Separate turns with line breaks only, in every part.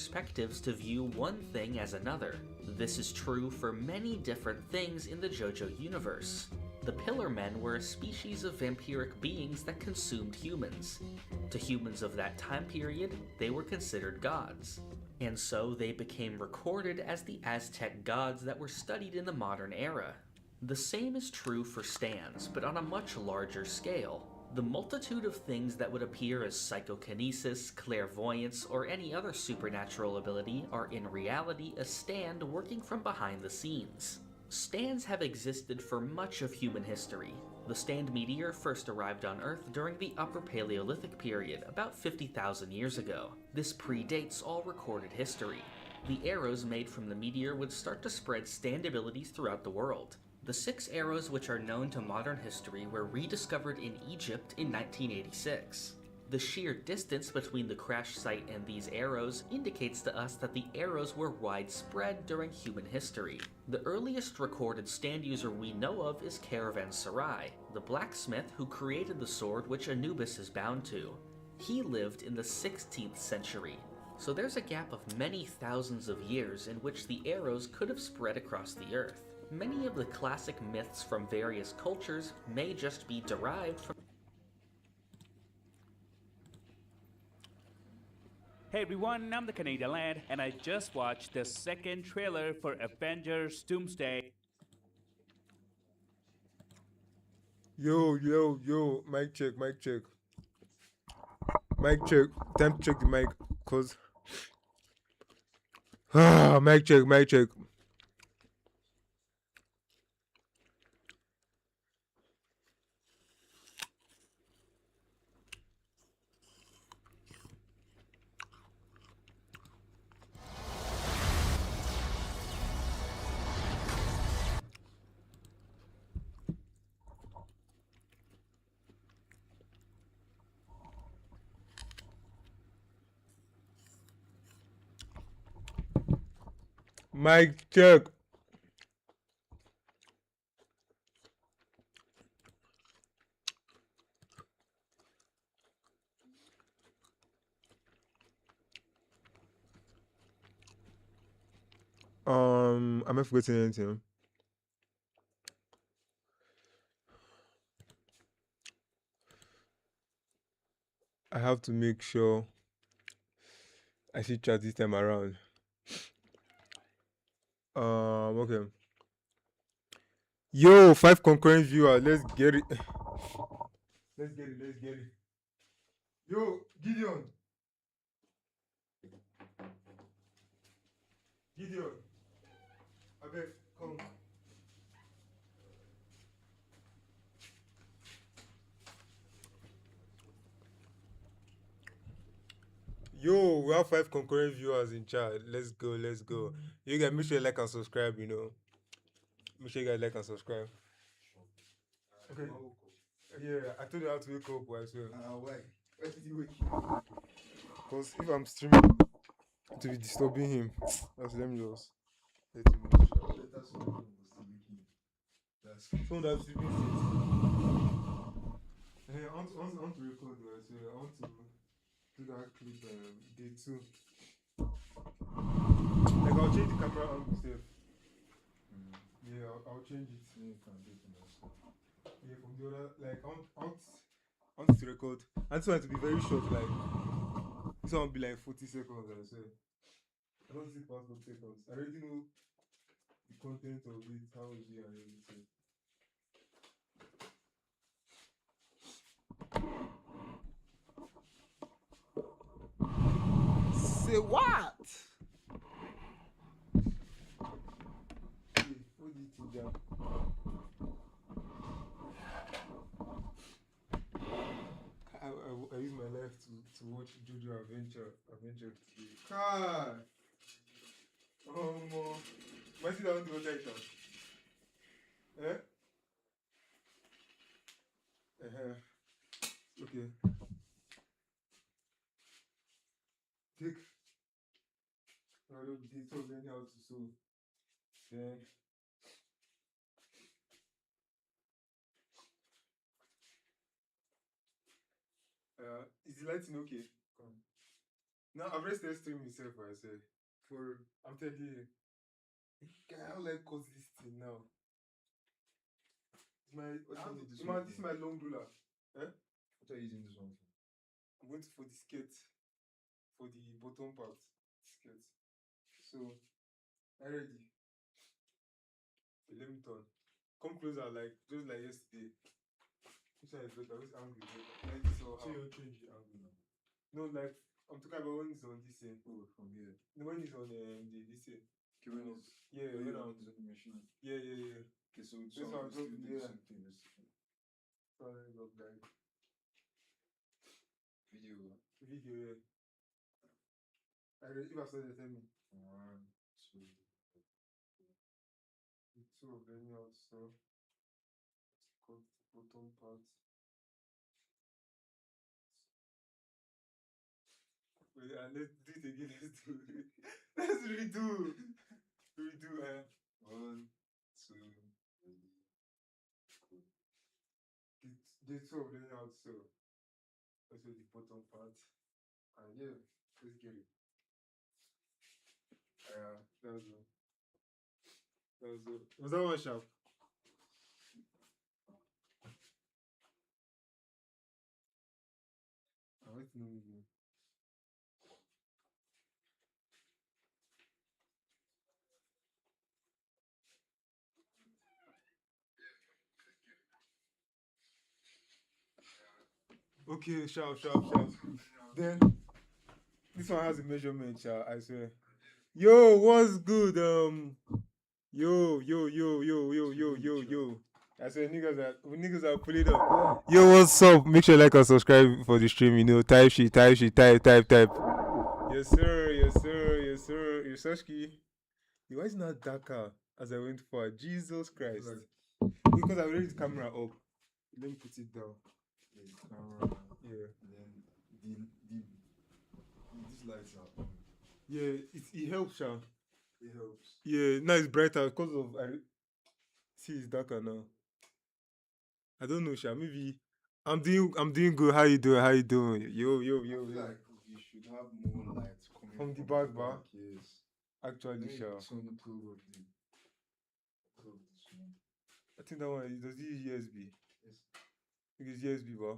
perspectives to view one thing as another. This is true for many different things in the JoJo universe. The Pillar Men were a species of vampiric beings that consumed humans. To humans of that time period, they were considered gods. And so they became recorded as the Aztec gods that were studied in the modern era. The same is true for stands, but on a much larger scale. The multitude of things that would appear as psychokinesis, clairvoyance, or any other supernatural ability are in reality a stand working from behind the scenes. Stands have existed for much of human history. The stand meteor first arrived on Earth during the Upper Paleolithic period, about 50,000 years ago. This predates all recorded history. The arrows made from the meteor would start to spread stand abilities throughout the world. The 6 arrows which are known to modern history were rediscovered in Egypt in 1986. The sheer distance between the crash site and these arrows indicates to us that the arrows were widespread during human history. The earliest recorded stand user we know of is Caravanserai, the blacksmith who created the sword which Anubis is bound to. He lived in the 16th century, so there's a gap of many thousands of years in which the arrows could have spread across the earth. Many of the classic myths from various cultures may just be derived from.
Hey everyone, I'm the Canadian Lad, and I just watched the second trailer for Avengers Doomsday.
Yo, mic check. Mic check. Time to check the mic, cause mic check. Mic check. Am I forgetting anything? I have to make sure I see chat this time around. Okay. Yo, 5 concurrent viewers. Let's get it. Let's get it. Yo, Gideon. Abeg, come. Yo, we have 5 concurrent viewers in chat. Let's go. You guys make sure you like and subscribe, Make sure you guys like and subscribe. Okay. Yeah, I told you how to wake up, as well.
Why? Why did you wake
Because if I'm streaming, to be disturbing him. Let me just let him know.
That's what was still waking. That's
Someone that's sleeping since. Hey, I want to record, as well. I want to do that clip day 2. Like, I'll change the camera angle safe. Yeah, I'll change it.
you can do it yourself.
Yeah, from the other, like, I want to record. I just want it to be very short, like, this one will be like 40 seconds, I swear. I don't see past 40 seconds. I already know the content of it, how it be and everything. Say what? Hey, what did you do? I use my life to watch JoJo Adventure today. God! Might sit down to watch it now. Eh? Okay. Take. I don't be so many how to sew. Then. Is the lighting okay? Come. No, I've already started streaming myself, I say. I'm telling you. Guy, I don't like cause this thing now. It's my,
How did this
this
one
is
go?
my long ruler. Eh?
What are you using this one for?
I'm going for the skirt. For the bottom part. Skirt. So, I'm ready. Okay, let me turn. Come closer, like, just like yesterday. Which one is better? Which angle is better? Like this or
So
how?
you're changing the angle now.
No, like, I'm talking about when it's on this end.
Oh, from here.
No, when it's on this end.
Okay, when it's
Yeah,
when
when
you're
I'm.
on the machine.
Yeah.
Okay, so
This
so
one
we still
just-
do
yeah.
the same thing. Let's
Sorry, love guys.
video.
Video, yeah. If I saw they tell me.
1, 2.
The two of them also. Cut the bottom part. Wait, let's do it again. Let's do it. Let's redo. Redo.
1, 2, 3.
The two of them also. Also the bottom part. And yeah, let's get it. That was all. That was all. Was that one sharp? I want to know again. Okay, sharp. Then this one has a measurement, sharp, I swear. Yo, what's good? Yo. I swear niggas are pulling up. Yo, what's up? Make sure you like and subscribe for the stream, you know. Type. Yes, sir. Your Sashki. Why is it not darker as I went for? Jesus Christ. Because I raised the camera up. Let me put it down.
There's the camera.
Yeah.
And then these lights are on.
Yeah, it helps, Sha.
It helps.
Yeah, now it's brighter because of see it's darker now. I don't know, Sha. Maybe I'm doing good. How you doing? Yo.
I feel like you should have more lights coming
From the back, bar?
Yes.
Actually, Sha.
Turn the plug of this one.
I think that one does it use USB?
Yes.
I think it's USB, bar.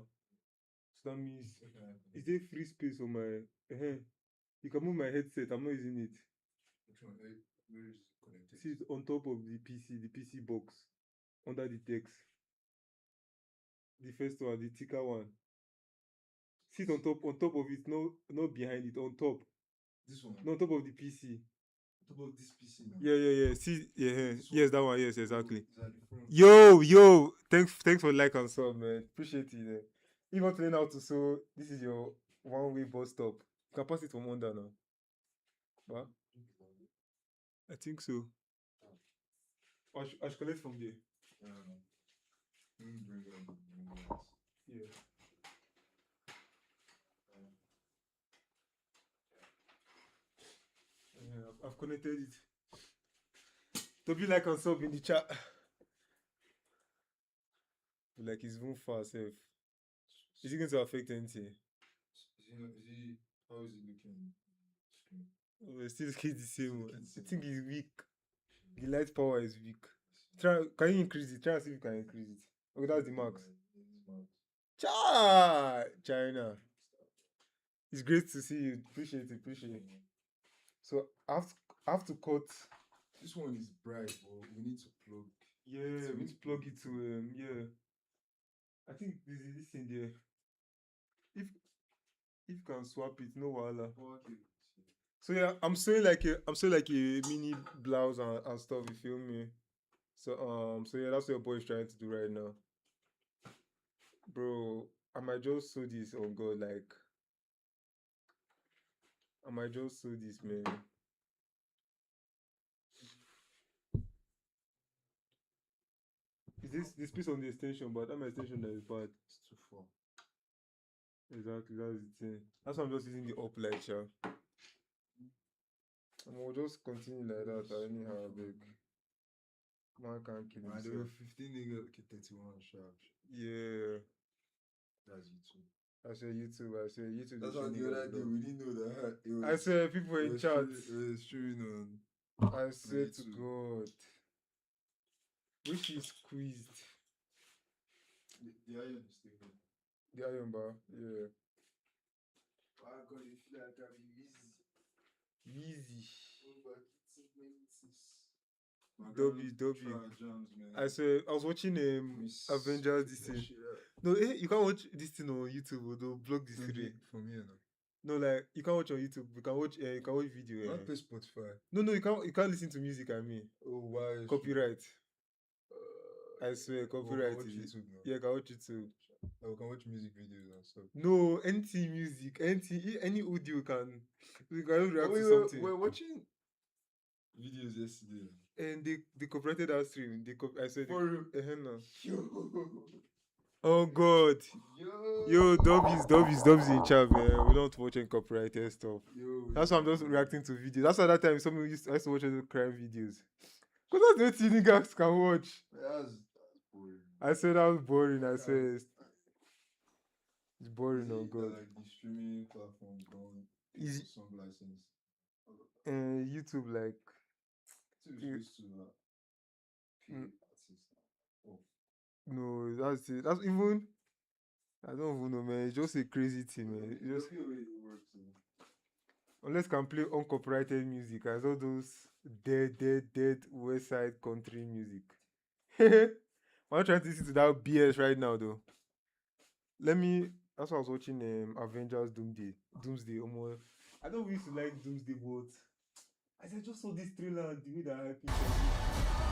So that means
Okay.
is there free space on my you can move my headset, I'm not using it.
Which one? Where is it connected?
See it's on top of the PC box. Under the text. The first one, the thicker one. Sit on top of it, not behind it, on top.
This one?
No, on top of the PC.
On top of this PC now?
Yeah. See, yeah. Yes, that one, yes, exactly.
Is that the front?
Yo, thanks for like and sub, man. Appreciate it. If you want to learn how to sew, this is your one-way bus stop. You can pass it from under now. What? I think so. I should collect from there.
Let me bring it.
Yeah. I've connected it. W like and sub in the chat. Like it's even far safe. Is it going to affect anything?
How is it looking?
Oh, it's still looking the same. I think it's weak. The light power is weak. Can you increase it? Try and see if you can increase it. Okay, that's the max. China. It's great to see you. Appreciate it. So I have to cut.
This one is bright, but we need to plug.
Yeah, we need to plug it to yeah. I think this in there. If you can swap it, no wahala.
Oh, okay.
So yeah, I'm sewing like a mini blouse and stuff. You feel me? So yeah, that's what your boy is trying to do right now, bro. I might just sew this on God, like I might just sew this, man. Is this piece on the extension, but that my extension that is bad.
It's too far.
Exactly, that's the thing. That's why I'm just using the up light, yeah. And we'll just continue like that. Anyhow, big man can't kill
There
himself.
were 15 niggas, okay, 31 sharp.
Yeah.
That's YouTube.
I say YouTube. I say YouTube.
That's
is
why
streaming
the other
as
day
well.
we didn't know that it was.
I say people in chat.
It was streaming on.
I swear to
YouTube.
God. Which is squeezed.
The iron is still here.
The iron bar. Yeah.
I got it feel like I'm easy.
Easy. W. I say I was watching Avengers this thing. No, you can't watch this thing on YouTube or they'll block this thing.
From here now.
No, like you can't watch on YouTube. You can watch video.
Not pay Spotify.
No, you can't listen to music. I mean,
Oh, why?
copyright. I swear, copyright.
Watch
is
YouTube now.
Yeah, you can watch YouTube.
We can watch music videos and stuff.
No, NT music, any audio you can react to something.
We're watching videos yesterday.
And they copyrighted our stream. I said,
For real?
no.
Yo.
Oh God. Yo, Dubby's in chat, man. We don't watch any copyrighted stuff. That's why I'm just reacting to videos. That's why that time I used to watch those crime videos. Because that's the thing guys can watch.
That's boring.
I said that was boring. I said it's boring. Oh God.
Like the streaming platforms don't
Easy.
some license.
YouTube like.
It's used to pay artists. Oh.
No, that's it. That's even. I don't even know, man. It's just a crazy thing, man. It's just unless can play uncopyrighted music, as all those dead West Side country music. I'm trying to listen to that BS right now, though. That's why I was watching Avengers Doomsday. I don't really used to like Doomsday, but I just saw this trailer and the way that I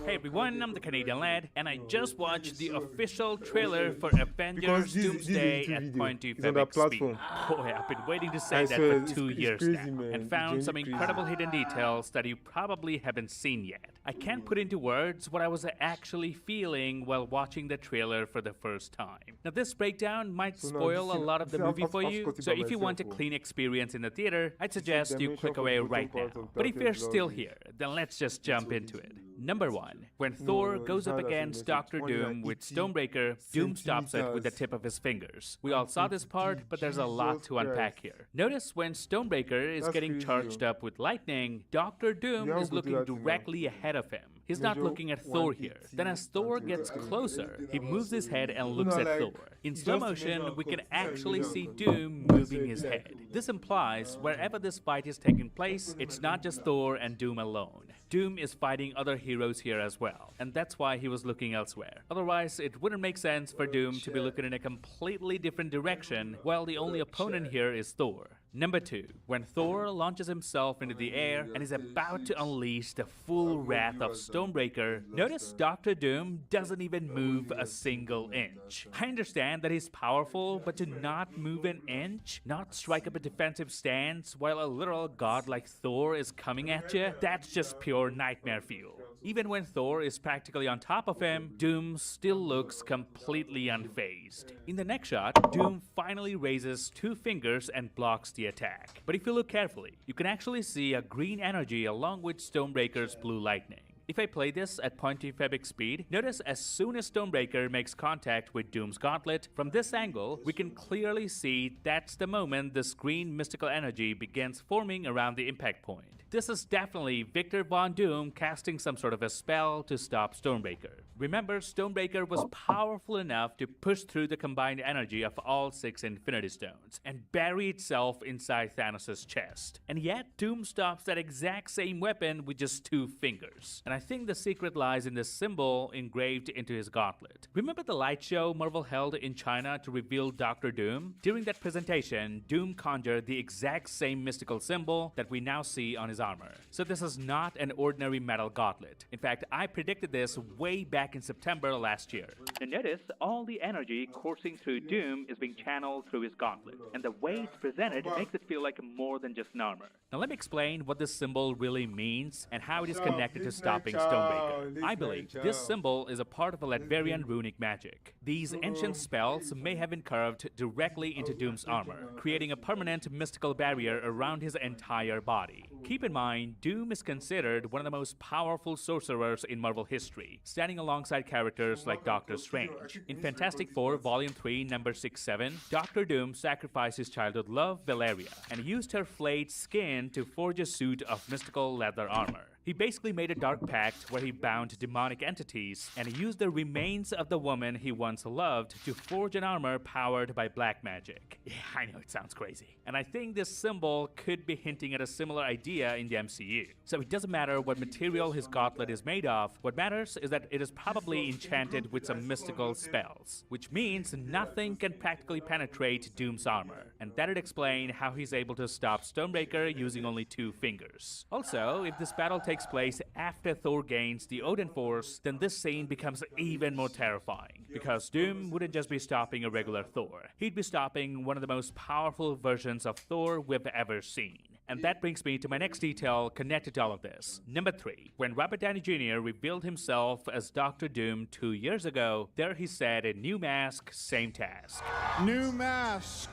Hey everyone, I'm the Canadian lad, and I just watched the official trailer for Avengers
this
Doomsday
YouTube
at
video.
0.2
It's on that
speed.
platform.
Boy, I've been waiting to say
I
that
swear,
for 2
it's
years
crazy,
now,
man.
and
It's
found some
genuinely
incredible hidden details that you probably haven't seen yet. I can't put into words what I was actually feeling while watching the trailer for the first time. Now this breakdown might
So now
spoil
this
a
is-
lot of the
this is-
movie
I've
for
got
you,
it
so
by
if you want a
myself,
clean experience in the theater, I'd suggest you
dimension
click
from
away
the bottom
right
part
now.
of
But if
that
you're
is
still
lovely.
here, then let's just jump into it. Number 1. When
No,
Thor
it's
goes
not
up
that
against
message.
Dr.
Only like
Doom with
80
Stonebreaker, Doom stops it with the
centimeters.
tip of his fingers. We all saw this part, but there's a lot
Jesus
to unpack
Christ.
here. Notice when Stonebreaker is
That's
getting
crazy,
charged
yo.
up with lightning, Dr. Doom
Yeah, how
is
good
looking
that thing now?
directly ahead of him. He's not
Measure
looking at Thor here.
180
Then as Thor gets
centimeters.
closer, he moves his head and
No,
looks at
like,
Thor. In
he
slow
just
motion,
measure
we can
cut.
actually
Measure
see
cut.
Doom moving his head. This implies wherever this fight is taking place, it's not just Thor and Doom alone. Doom is fighting other heroes here as well, and that's why he was looking elsewhere. Otherwise, it wouldn't make sense for Doom to be looking in a completely different direction, while the only opponent here is Thor. Number 2. When Thor launches himself into the air and is about to unleash the full wrath of Stonebreaker, notice Dr. Doom doesn't even move a single inch. I understand that he's powerful, but to not move an inch, not strike up a defensive stance while a literal god like Thor is coming at you, that's just pure nightmare fuel. Even when Thor is practically on top of him, Doom still looks completely unfazed. In the next shot, Doom finally raises 2 fingers and blocks the attack. But if you look carefully, you can actually see a green energy along with Stonebreaker's blue lightning. If I play this at 0.2 speed, notice as soon as Stonebreaker makes contact with Doom's gauntlet, from this angle, we can clearly see that's the moment this green mystical energy begins forming around the impact point. This is definitely Victor Von Doom casting some sort of a spell to stop Stonebreaker. Remember, Stonebreaker was powerful enough to push through the combined energy of all 6 Infinity Stones and bury itself inside Thanos' chest. And yet, Doom stops that exact same weapon with just 2 fingers. And I think the secret lies in the symbol engraved into his gauntlet. Remember the light show Marvel held in China to reveal Dr. Doom? During that presentation, Doom conjured the exact same mystical symbol that we now see on his armor. So this is not an ordinary metal gauntlet. In fact, I predicted this way back in September last year. And notice all the energy coursing through Doom is being channeled through his gauntlet, and the way it's presented makes it feel like more than just an armor. Now let me explain what this symbol really means and how it is connected to stopping Stonebreaker. I believe this symbol is a part of a Latverian runic magic. These ancient spells may have been carved directly into Doom's armor, creating a permanent mystical barrier around his entire body. Keep in mind, Doom is considered one of the most powerful sorcerers in Marvel history, standing alongside characters like Doctor Strange. In Fantastic Four Volume 3, number 67, Doctor Doom sacrificed his childhood love, Valeria, and used her flayed skin to forge a suit of mystical leather armor. He basically made a dark pact where he bound demonic entities, and he used the remains of the woman he once loved to forge an armor powered by black magic. Yeah, I know it sounds crazy. And I think this symbol could be hinting at a similar idea in the MCU. So it doesn't matter what material his gauntlet is made of, what matters is that it is probably enchanted with some mystical spells, which means nothing can practically penetrate Doom's armor, and that'd explain how he's able to stop Stormbreaker using only 2 fingers. Also, if this battle takes place after Thor gains the Odin Force, then this scene becomes even more terrifying, because Doom wouldn't just be stopping a regular Thor. He'd be stopping one of the most powerful versions of Thor we've ever seen. And that brings me to my next detail connected to all of this. Number 3. When Robert Downey Jr. revealed himself as Dr. Doom 2 years ago, there he said, a new mask, same task.
New mask.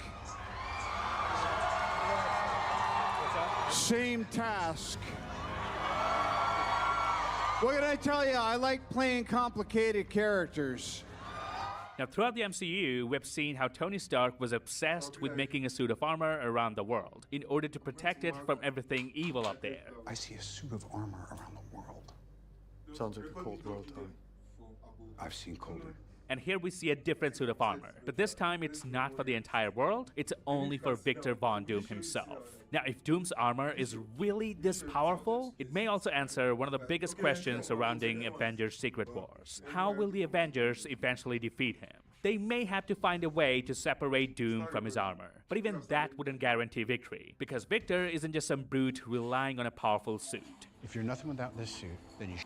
Same task. What can I tell you? I like playing complicated characters.
Now, throughout the MCU, we've seen how Tony Stark was obsessed with making a suit of armor around the world in order to protect it from everything evil up there.
I see a suit of armor around the world.
Sounds like a cold world, Tony.
I've seen colder.
And here we see a different suit of armor. But this time, it's not for the entire world, it's only for Victor Von Doom himself. Now, if Doom's armor is really this powerful, it may also answer one of the biggest questions surrounding Avengers Secret Wars. How will the Avengers eventually defeat him? They may have to find a way to separate Doom from his armor. But even that wouldn't guarantee victory, because Victor isn't just some brute relying on a powerful suit.
If you're nothing without this suit, then you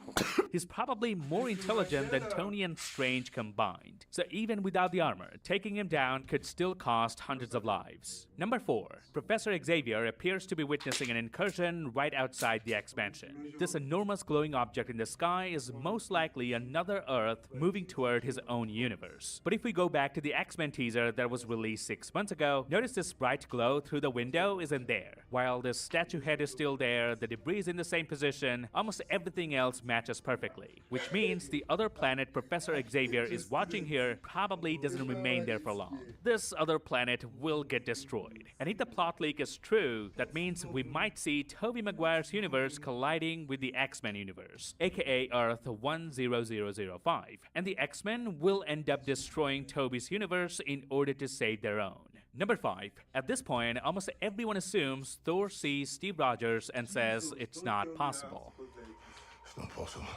He's probably more intelligent than Tony and Strange combined. So even without the armor, taking him down could still cost hundreds of lives. Number 4. Professor Xavier appears to be witnessing an incursion right outside the X-Mansion. This enormous glowing object in the sky is most likely another Earth moving toward his own universe. But if we go back to the X-Men teaser that was released 6 months ago, notice this bright glow through the window isn't there. While the statue head is still there, the debris is in the same position, almost everything else matches perfectly. Which means the other planet Professor Xavier is watching here probably doesn't remain there for long. This other planet will get destroyed. And if the plot leak is true, that means we might see Tobey Maguire's universe colliding with the X-Men universe, aka Earth 10005. And the X-Men will end up destroying Tobey's universe in order to save their own. Number 5. At this point, almost everyone assumes Thor sees Steve Rogers and says it's not possible.
It's not possible.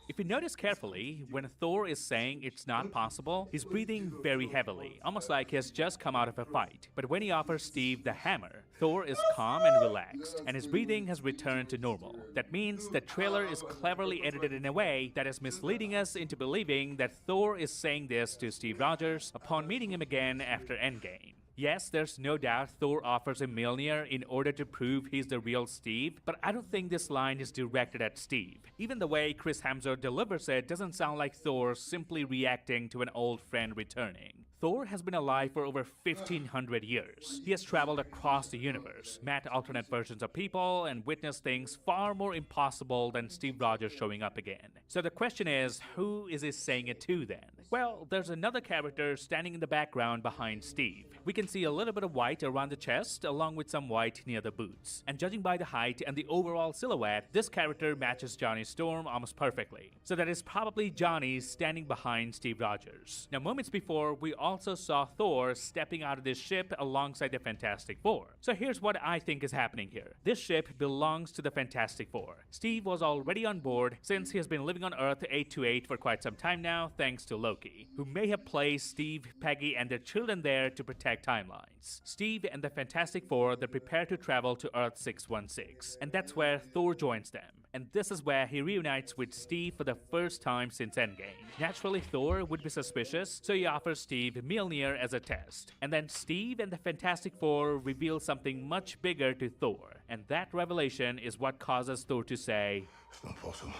If you notice carefully, when Thor is saying it's not possible, he's breathing very heavily, almost like he has just come out of a fight. But when he offers Steve the hammer, Thor is calm and relaxed, and his breathing has returned to normal. That means the trailer is cleverly edited in a way that is misleading us into believing that Thor is saying this to Steve Rogers upon meeting him again after Endgame. Yes, there's no doubt Thor offers him Mjolnir in order to prove he's the real Steve, but I don't think this line is directed at Steve. Even the way Chris Hemsworth delivers it doesn't sound like Thor simply reacting to an old friend returning. Thor has been alive for over 1,500 years. He has traveled across the universe, met alternate versions of people, and witnessed things far more impossible than Steve Rogers showing up again. So the question is, who is he saying it to then? Well, there's another character standing in the background behind Steve. We can see a little bit of white around the chest, along with some white near the boots. And judging by the height and the overall silhouette, this character matches Johnny Storm almost perfectly. So that is probably Johnny standing behind Steve Rogers. Now, moments before, we also saw Thor stepping out of this ship alongside the Fantastic Four. So here's what I think is happening here. This ship belongs to the Fantastic Four. Steve was already on board since he has been living on Earth 828 for quite some time now, thanks to Loki, who may have placed Steve, Peggy, and their children there to protect timelines. Steve and the Fantastic Four then prepare to travel to Earth 616, and that's where Thor joins them. And this is where he reunites with Steve for the first time since Endgame. Naturally, Thor would be suspicious, so he offers Steve Mjolnir as a test. And then Steve and the Fantastic Four reveal something much bigger to Thor. And that revelation is what causes Thor to say,
It's not possible.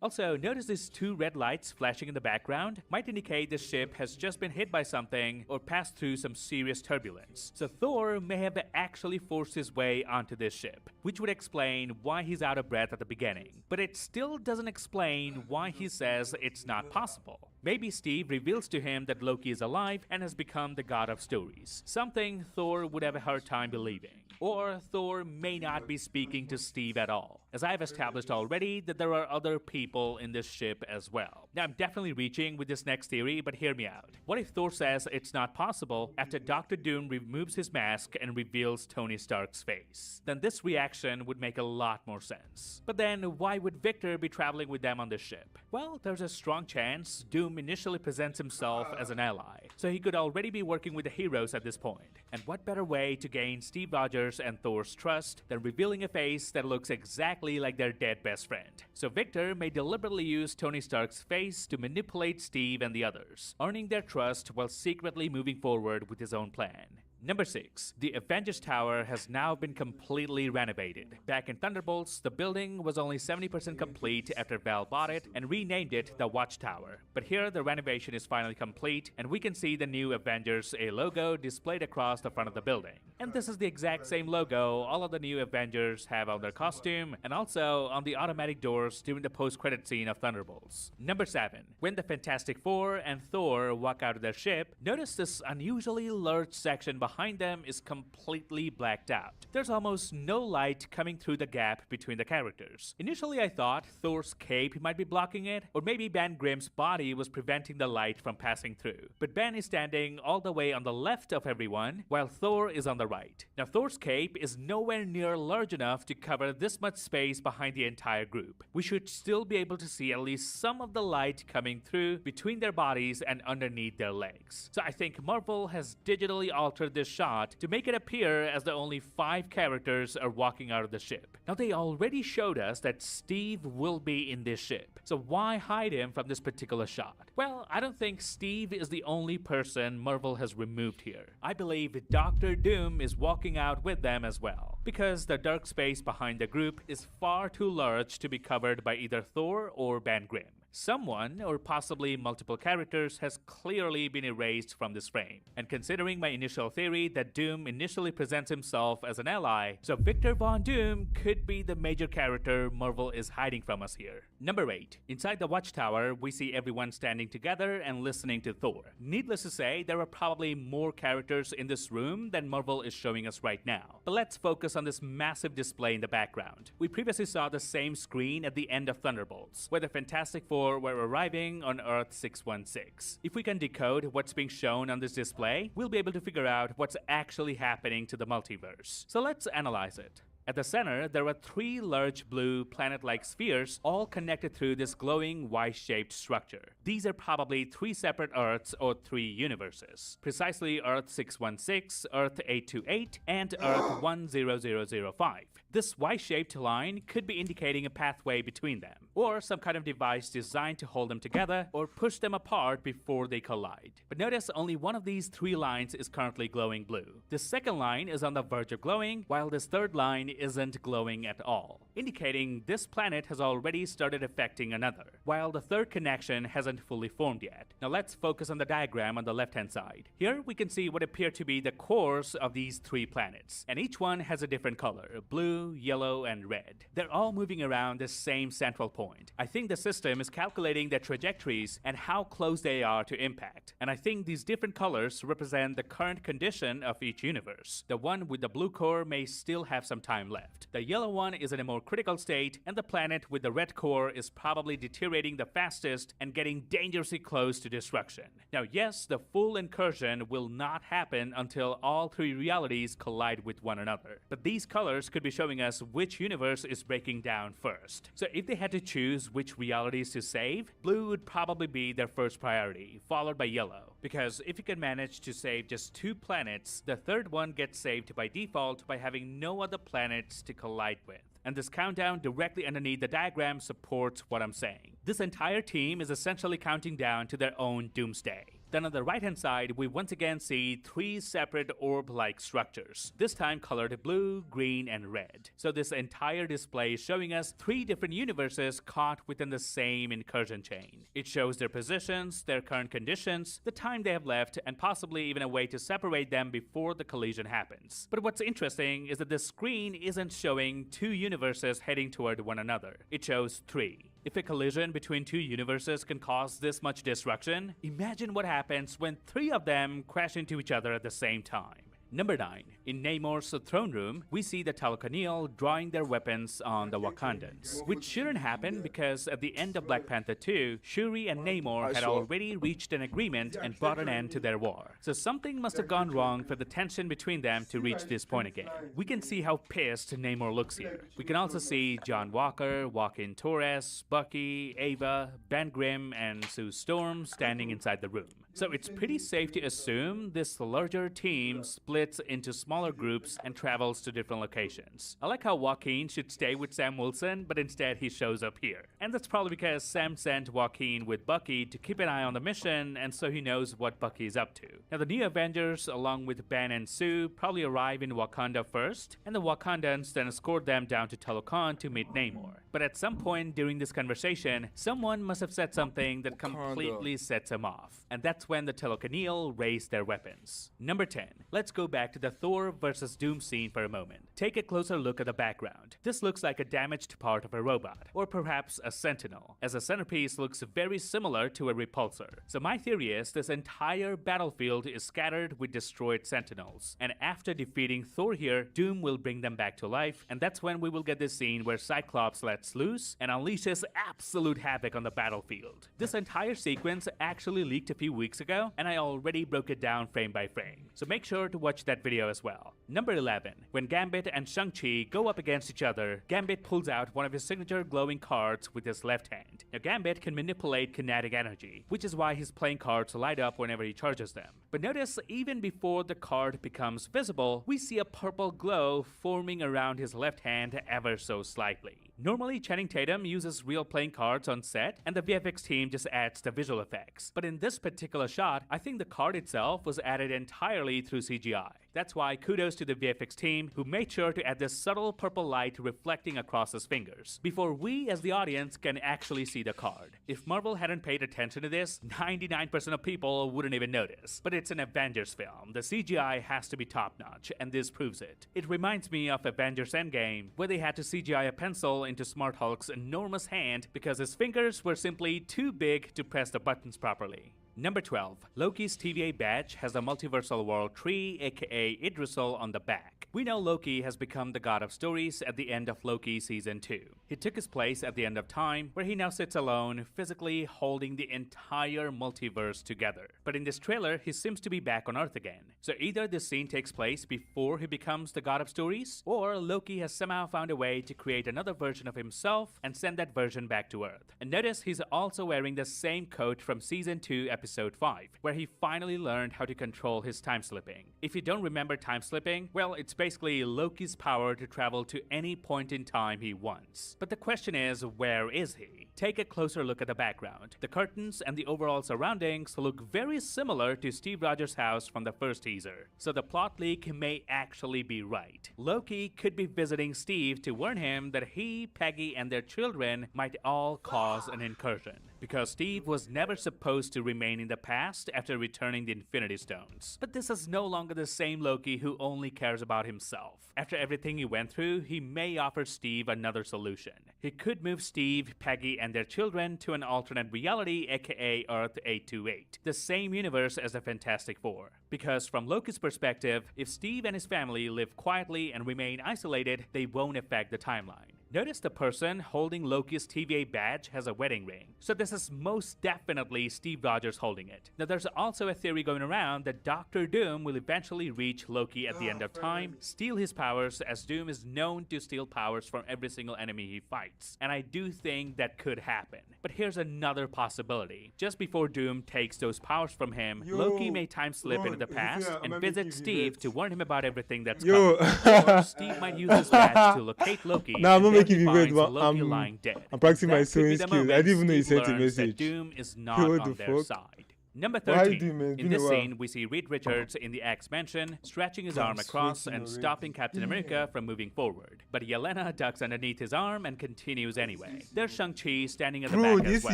Also, notice these two red lights flashing in the background might indicate the ship has just been hit by something or passed through some serious turbulence. So Thor may have actually forced his way onto this ship, which would explain why he's out of breath at the beginning. But it still doesn't explain why he says it's not possible. Maybe Steve reveals to him that Loki is alive and has become the god of stories, something Thor would have a hard time believing. Or Thor may not be speaking to Steve at all, as I've established already that there are other people in this ship as well. Now I'm definitely reaching with this next theory, but hear me out. What if Thor says it's not possible after Dr. Doom removes his mask and reveals Tony Stark's face? Then this reaction would make a lot more sense. But then why would Victor be traveling with them on this ship? Well, there's a strong chance Doom initially presents himself as an ally, so he could already be working with the heroes at this point. And what better way to gain Steve Rogers and Thor's trust than revealing a face that looks exactly like their dead best friend? So Victor may deliberately use Tony Stark's face to manipulate Steve and the others, earning their trust while secretly moving forward with his own plan. Number 6. The Avengers Tower has now been completely renovated. Back in Thunderbolts, the building was only 70% complete after Val bought it and renamed it the Watchtower. But here the renovation is finally complete and we can see the new Avengers A logo displayed across the front of the building. And this is the exact same logo all of the new Avengers have on their costume and also on the automatic doors during the post-credit scene of Thunderbolts. Number 7. When the Fantastic Four and Thor walk out of their ship, notice this unusually large section behind them is completely blacked out. There's almost no light coming through the gap between the characters. Initially I thought Thor's cape might be blocking it, or maybe Ben Grimm's body was preventing the light from passing through. But Ben is standing all the way on the left of everyone, while Thor is on the right. Now Thor's cape is nowhere near large enough to cover this much space behind the entire group. We should still be able to see at least some of the light coming through between their bodies and underneath their legs. So I think Marvel has digitally altered this shot to make it appear as though only 5 characters are walking out of the ship. Now they already showed us that Steve will be in this ship, so why hide him from this particular shot? Well, I don't think Steve is the only person Marvel has removed here. I believe Dr. Doom is walking out with them as well, because the dark space behind the group is far too large to be covered by either Thor or Ben Grimm. Someone, or possibly multiple characters, has clearly been erased from this frame. And considering my initial theory that Doom initially presents himself as an ally, so Victor Von Doom could be the major character Marvel is hiding from us here. Number 8. Inside the Watchtower, we see everyone standing together and listening to Thor. Needless to say, there are probably more characters in this room than Marvel is showing us right now. But let's focus on this massive display in the background. We previously saw the same screen at the end of Thunderbolts, where the Fantastic Four were arriving on Earth 616. If we can decode what's being shown on this display, we'll be able to figure out what's actually happening to the multiverse. So let's analyze it. At the center, there are 3 large blue planet-like spheres, all connected through this glowing Y-shaped structure. These are probably 3 separate Earths or 3 universes. Precisely Earth 616, Earth 828, and Earth 10005. This Y-shaped line could be indicating a pathway between them, or some kind of device designed to hold them together or push them apart before they collide. But notice only one of these 3 lines is currently glowing blue. The second line is on the verge of glowing, while this third line isn't glowing at all, indicating this planet has already started affecting another, while the third connection hasn't fully formed yet. Now let's focus on the diagram on the left-hand side. Here we can see what appear to be the cores of these 3 planets, and each one has a different color: blue, yellow, and red. They're all moving around the same central point. I think the system is calculating their trajectories and how close they are to impact, and I think these different colors represent the current condition of each universe. The one with the blue core may still have some time left. The yellow one is in a more critical state, and the planet with the red core is probably deteriorating the fastest and getting dangerously close to destruction. Now yes, the full incursion will not happen until all 3 realities collide with one another, but these colors could be showing us which universe is breaking down first. So if they had to choose which realities to save, blue would probably be their first priority, followed by yellow. Because if you can manage to save just 2 planets, the third one gets saved by default by having no other planets to collide with. And this countdown directly underneath the diagram supports what I'm saying. This entire team is essentially counting down to their own doomsday. Then on the right-hand side, we once again see 3 separate orb-like structures, this time colored blue, green, and red. So this entire display is showing us 3 different universes caught within the same incursion chain. It shows their positions, their current conditions, the time they have left, and possibly even a way to separate them before the collision happens. But what's interesting is that the screen isn't showing 2 universes heading toward one another. It shows 3. If a collision between 2 universes can cause this much destruction, imagine what happens when 3 of them crash into each other at the same time. Number 9. In Namor's throne room, we see the Talokanil drawing their weapons on the Wakandans, which shouldn't happen because at the end of Black Panther 2, Shuri and Namor had already reached an agreement and brought an end to their war. So something must have gone wrong for the tension between them to reach this point again. We can see how pissed Namor looks here. We can also see John Walker, Joaquin Torres, Bucky, Ava, Ben Grimm, and Sue Storm standing inside the room. So it's pretty safe to assume this larger team splits into smaller groups and travels to different locations. I like how Joaquin should stay with Sam Wilson, but instead he shows up here. And that's probably because Sam sent Joaquin with Bucky to keep an eye on the mission, and so he knows what Bucky is up to. Now the new Avengers, along with Ben and Sue, probably arrive in Wakanda first, and the Wakandans then escort them down to Talokan to meet Namor. But at some point during this conversation, someone must have said something that completely sets him off. And that's when the Talokanil raise their weapons. Number 10. Let's go back to the Thor vs. Doom scene for a moment. Take a closer look at the background. This looks like a damaged part of a robot, or perhaps a Sentinel, as a centerpiece looks very similar to a repulsor. So my theory is this entire battlefield is scattered with destroyed Sentinels, and after defeating Thor here, Doom will bring them back to life, and that's when we will get this scene where Cyclops lets loose and unleashes absolute havoc on the battlefield. This entire sequence actually leaked a few weeks ago, and I already broke it down frame by frame, so make sure to watch that video as well. Number 11. When Gambit and Shang-Chi go up against each other, Gambit pulls out one of his signature glowing cards with his left hand. Now Gambit can manipulate kinetic energy, which is why his playing cards light up whenever he charges them. But notice, even before the card becomes visible, we see a purple glow forming around his left hand ever so slightly. Normally, Channing Tatum uses real playing cards on set, and the VFX team just adds the visual effects. But in this particular shot, I think the card itself was added entirely through CGI. That's why kudos to the VFX team, who made sure to add this subtle purple light reflecting across his fingers, before we as the audience can actually see the card. If Marvel hadn't paid attention to this, 99% of people wouldn't even notice. But it's an Avengers film. The CGI has to be top-notch, and this proves it. It reminds me of Avengers Endgame, where they had to CGI a pencil into Smart Hulk's enormous hand because his fingers were simply too big to press the buttons properly. Number 12. Loki's TVA badge has a multiversal world tree, aka Idrisil, on the back. We know Loki has become the god of stories at the end of Loki Season 2. He took his place at the end of time, where he now sits alone, physically holding the entire multiverse together. But in this trailer, he seems to be back on Earth again. So either this scene takes place before he becomes the god of stories, or Loki has somehow found a way to create another version of himself and send that version back to Earth. And notice he's also wearing the same coat from Season 2, Episode 5, where he finally learned how to control his time slipping. If you don't remember time slipping, well, it's basically Loki's power to travel to any point in time he wants. But the question is, where is he? Take a closer look at the background. The curtains and the overall surroundings look very similar to Steve Rogers' house from the first teaser. So the plot leak may actually be right. Loki could be visiting Steve to warn him that he, Peggy, and their children might all cause an incursion, because Steve was never supposed to remain in the past after returning the Infinity Stones. But this is no longer the same Loki who only cares about himself. After everything he went through, he may offer Steve another solution. He could move Steve, Peggy, and their children to an alternate reality, aka Earth 828, the same universe as the Fantastic Four. Because from Loki's perspective, if Steve and his family live quietly and remain isolated, they won't affect the timeline. Notice the person holding Loki's TVA badge has a wedding ring, so this is most definitely Steve Rogers holding it. Now there's also a theory going around that Dr. Doom will eventually reach Loki at the end of time, steal his powers, as Doom is known to steal powers from every single enemy he fights. And I do think that could happen. But here's another possibility. Just before Doom takes those powers from him, Loki may time slip into the past and visit Steve to warn him about everything that's coming. Or Steve might use his badge to locate Loki.
Making you red, but I'm practicing my sewing skills. I didn't even know you sent a message.
Doom is not on their side. Number
Why
13.
do you, man? It's
In
been a
this
while.
scene, we see Reed Richards in the X Mansion, stretching his arm across
sweating
and
already.
stopping Captain America from moving forward. But Yelena ducks underneath his arm and continues anyway. There's Shang-Chi standing at the
Bro,
back as
this
well.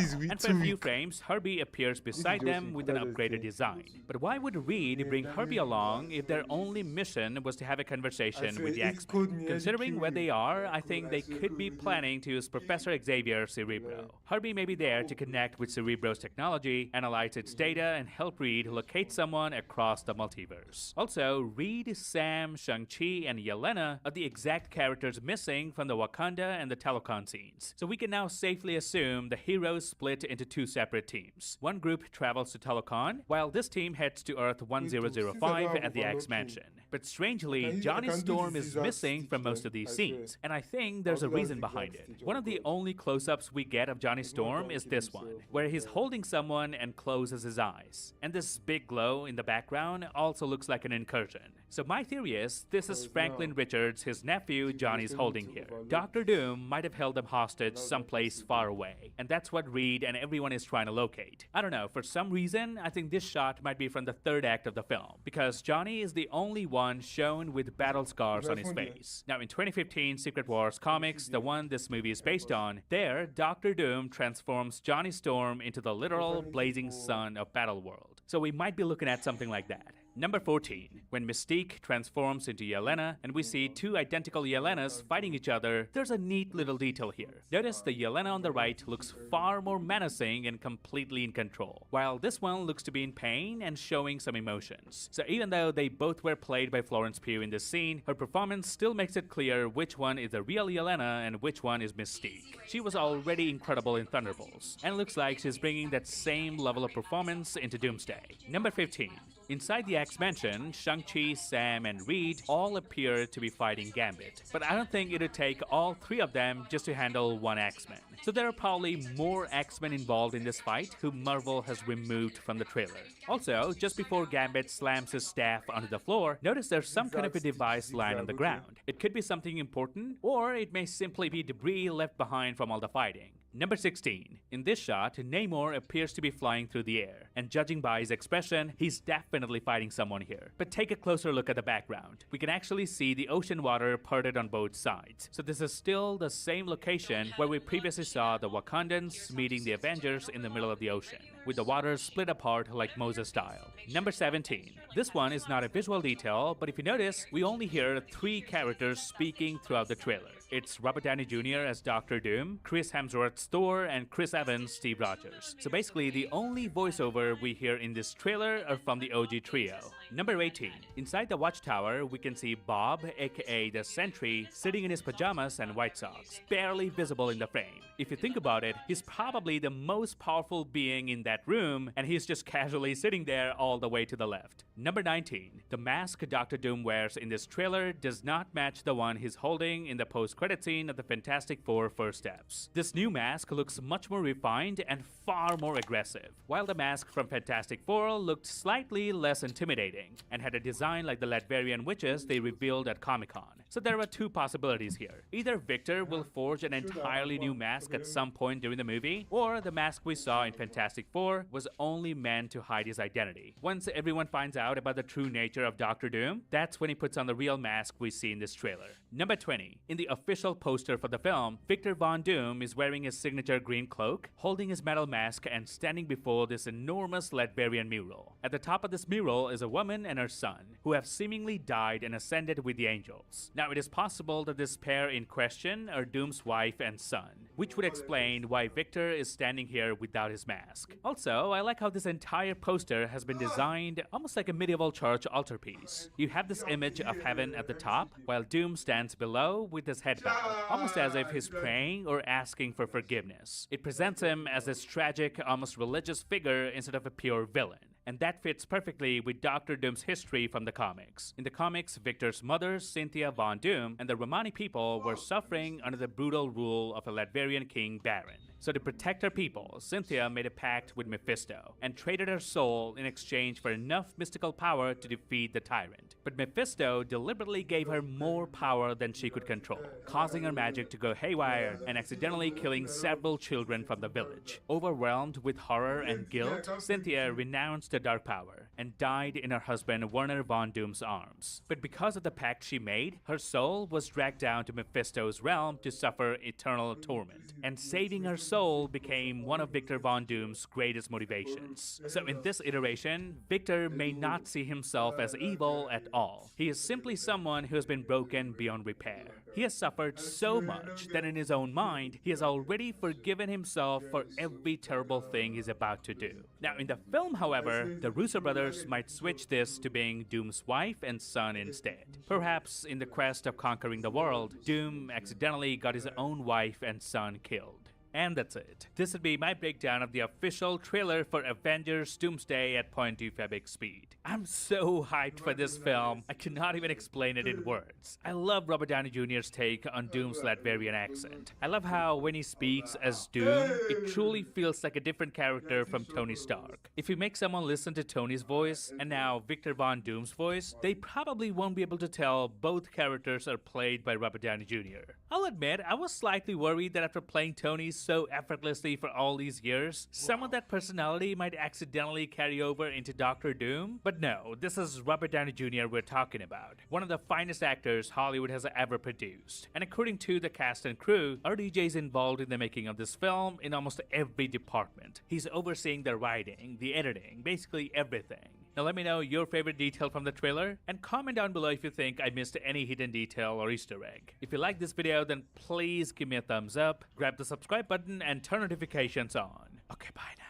is
And for
too
a few
weak.
frames, Herbie appears beside
just
them
weak.
with an
That's the
upgraded
thing.
design. But why would Reed bring Herbie along if their only mission was to have a conversation
swear,
with the
it's
X-Men?
called nearly
Considering where
kill
they
you.
are, I think they could be planning to use Professor Xavier Cerebro. Herbie may be there to connect with Cerebro's technology, analyze its data, and help Reed locate someone across the multiverse. Also, Reed, Sam, Shang-Chi, and Yelena are the exact characters missing from the Wakanda and the Talokan scenes. So we can now safely assume the heroes split into two separate teams. One group travels to Talokan, while this team heads to Earth 1005 at the X Mansion. But strangely, Johnny Storm is missing from most of these scenes, and I think there's a reason behind it. One of the only close-ups we get of Johnny Storm is this one, where he's holding someone and closes his eyes. And this big glow in the background also looks like an incursion. So my theory is, this is Franklin Richards, his nephew, Johnny's holding here. Dr. Doom might have held them hostage someplace far away, and that's what Reed and everyone is trying to locate. I don't know, for some reason, I think this shot might be from the third act of the film, because Johnny is the only one shown with battle scars on his face. Now, in 2015 Secret Wars comics, the one this movie is based on, there, Dr. Doom transforms Johnny Storm into the literal blazing sun of Battleworld. So we might be looking at something like that. Number 14. When Mystique transforms into Yelena and we see two identical Yelenas fighting each other, there's a neat little detail here. Notice the Yelena on the right looks far more menacing and completely in control, while this one looks to be in pain and showing some emotions. So even though they both were played by Florence Pugh in this scene, her performance still makes it clear which one is the real Yelena and which one is Mystique. She was already incredible in Thunderbolts, and looks like she's bringing that same level of performance into Doomsday. Number 15. Inside the X Mansion, Shang-Chi, Sam, and Reed all appear to be fighting Gambit. But I don't think it'd take all three of them just to handle one X-Men. So there are probably more X-Men involved in this fight who Marvel has removed from the trailer. Also, just before Gambit slams his staff onto the floor, notice there's some kind of a device lying on the ground. It could be something important, or it may simply be debris left behind from all the fighting. Number 16. In this shot, Namor appears to be flying through the air, and judging by his expression, he's definitely fighting someone here. But take a closer look at the background. We can actually see the ocean water parted on both sides. So this is still the same location where we previously saw the Wakandans meeting the Avengers in the middle of the ocean, with the water split apart like Moses style. Number 17. This one is not a visual detail, but if you notice, we only hear three characters speaking throughout the trailer. It's Robert Downey Jr. as Dr. Doom, Chris Hemsworth's Thor, and Chris Evans' Steve Rogers. So basically, the only voiceover we hear in this trailer are from the OG trio. Number 18. Inside the Watchtower, we can see Bob, aka the Sentry, sitting in his pajamas and white socks, barely visible in the frame. If you think about it, he's probably the most powerful being in that room, and he's just casually sitting there all the way to the left. Number 19. The mask Dr. Doom wears in this trailer does not match the one he's holding in the post-credit scene of the Fantastic Four First Steps. This new mask looks much more refined and far more aggressive, while the mask from Fantastic Four looked slightly less intimidating and had a design like the Latverian witches they revealed at Comic-Con. So there are two possibilities here. Either Victor will forge an entirely new mask at some point during the movie, or the mask we saw in Fantastic Four was only meant to hide his identity. Once everyone finds out about the true nature of Dr. Doom, that's when he puts on the real mask we see in this trailer. Number 20. In the official poster for the film, Victor Von Doom is wearing his signature green cloak, holding his metal mask, and standing before this enormous Latverian mural. At the top of this mural is a woman and her son, who have seemingly died and ascended with the angels. Now, it is possible that this pair in question are Doom's wife and son, which would explain why Victor is standing here without his mask. Also, I like how this entire poster has been designed almost like a medieval church altarpiece. You have this image of heaven at the top, while Doom stands below with his head bowed, almost as if he's praying or asking for forgiveness. It presents him as this tragic, almost religious figure instead of a pure villain. And that fits perfectly with Dr. Doom's history from the comics. In the comics, Victor's mother, Cynthia Von Doom, and the Romani people were suffering under the brutal rule of a Latverian king, Baron. So to protect her people, Cynthia made a pact with Mephisto and traded her soul in exchange for enough mystical power to defeat the tyrant. But Mephisto deliberately gave her more power than she could control, causing her magic to go haywire and accidentally killing several children from the village. Overwhelmed with horror and guilt, Cynthia renounced the dark power and died in her husband Werner von Doom's arms. But because of the pact she made, her soul was dragged down to Mephisto's realm to suffer eternal torment, and saving her soul became one of Victor Von Doom's greatest motivations. So in this iteration, Victor may not see himself as evil at all. He is simply someone who has been broken beyond repair. He has suffered so much that in his own mind, he has already forgiven himself for every terrible thing he's about to do. Now in the film, however, the Russo brothers might switch this to being Doom's wife and son instead. Perhaps in the quest of conquering the world, Doom accidentally got his own wife and son killed. And that's it. This would be my breakdown of the official trailer for Avengers Doomsday at 0.2 fabric speed. I'm so hyped for this film, I cannot even explain it in words. I love Robert Downey Jr.'s take on Doom's Latvian accent. I love how when he speaks as Doom, it truly feels like a different character from Tony Stark. If you make someone listen to Tony's voice and now Victor Von Doom's voice, they probably won't be able to tell both characters are played by Robert Downey Jr. I'll admit, I was slightly worried that after playing Tony so effortlessly for all these years, some of that personality might accidentally carry over into Doctor Doom. But no, this is Robert Downey Jr. we're talking about, one of the finest actors Hollywood has ever produced. And according to the cast and crew, RDJ is involved in the making of this film in almost every department. He's overseeing the writing, the editing, basically everything. Now let me know your favorite detail from the trailer and comment down below if you think I missed any hidden detail or Easter egg. If you like this video, then please give me a thumbs up, grab the subscribe button and turn notifications on. Okay, bye now.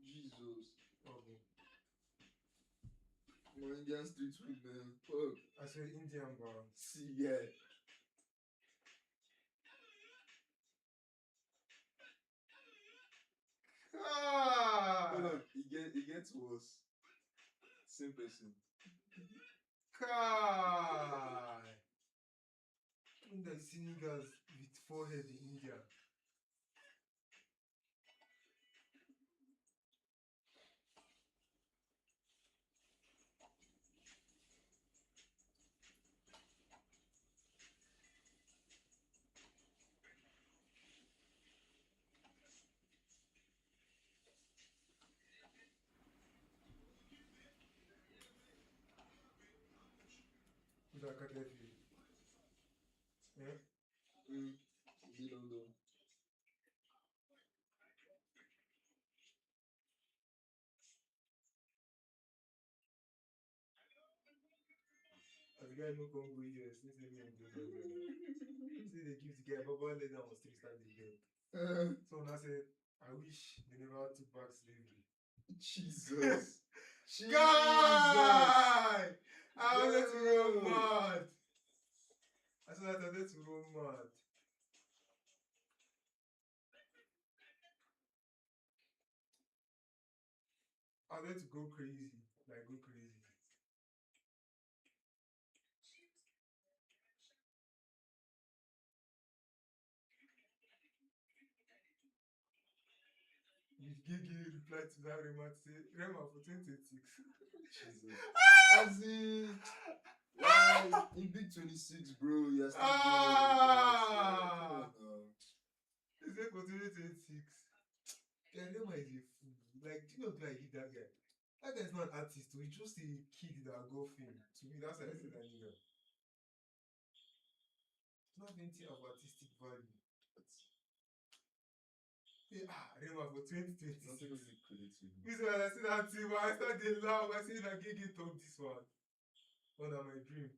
Jesus. My Indian street food, man. Fuck.
I said Indian, bro.
See, yeah. Hold on, it gets worse. Same person.
Kai. In the niggas with forehead in India. Who's that cat left you? Yeah?
You don't know.
The guy no come go here since they me and go there. See they give the guy but one lady on street start the bed. So when I said I wish they never took back slavery.
Jesus. Jesus.
Guy! I wanted to run mad. I said I wanted to run mad. I wanted to go crazy. Like go crazy. If Gigi replied to that Rema to say Rema for 2026.
Jesus. As in, Why? In big 26, bro. You're still doing all
Ah!
of that.
It's like for 2026. Yeah, Nema is a fool. Like, do you know like that guy? That guy's not an artist, so he's just a kid that go film. To me, that's how I see that nigga. It's not anything of artistic value. Yeah, Nema for 2026.
Nothing really creative.
This one, I see that thing, but I started laugh. I see that Gigi talk this one. Under my dream.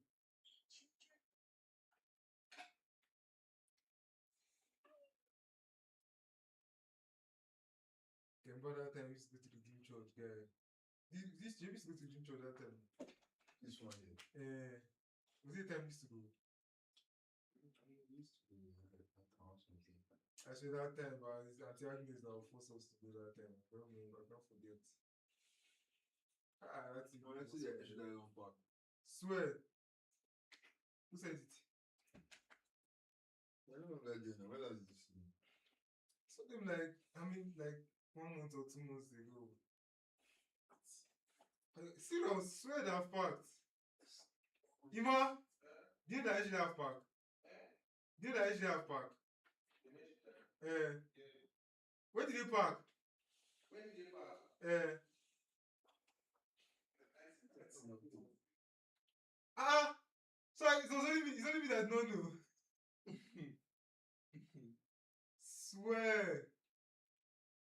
Remember that time we used to go to the gym church, guy? This you used to go to the gym church that time.
This one here.
Was it time we used to go?
We used to go or something.
I said that time, but it's Auntie Agnes that will force us to go that time. I don't remember, I can't forget. That's it.
Honestly, I should have gone back.
Swear. Who said it?
I don't know that day now. When was this?
Something like, I mean, like 1 month or 2 months ago. Serious, swear that fact. Ima, did I actually have park? Did I actually have park? Where did you park?
When did you park?
So it's only me that don't know. Swear.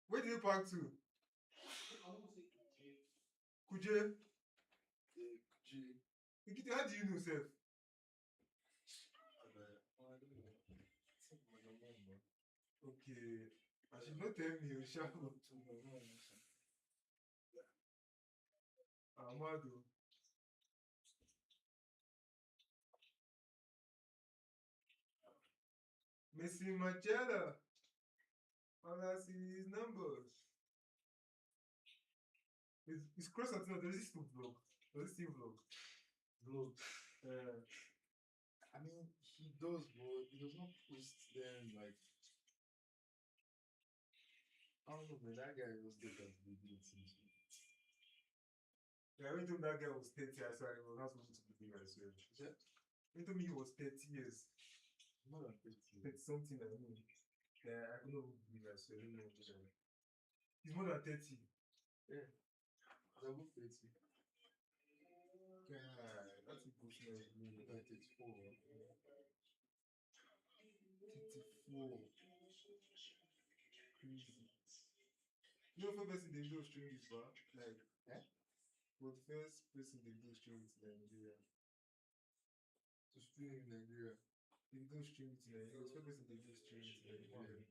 Where did you park to? Kuje? Kuje. How do you know, Seth? Okay. I should not tell me, Shabu. Amado. Messi Machada. All I see his numbers. It's cross at does he still vlog? Does he still vlog?
Vlog. I mean, he does, but he does not post them like. I don't know, man. That guy was good at the video.
Yeah, when told that guy was 30, I said I was not supposed to be as well.
Yeah.
When told me he was 30 years.
More than 50.
30 something, I mean. Yeah, I don't know who believe as well. I don't know. He's more than 30.
Yeah. He's above 30.
God, that's a good man.
Like 34.
34. Crazy. You know, first person they do stream this, bar? Like, but first person they do stream it in Nigeria.
To stream in Nigeria.
They do stream it in Nigeria. First person they do stream it in Nigeria.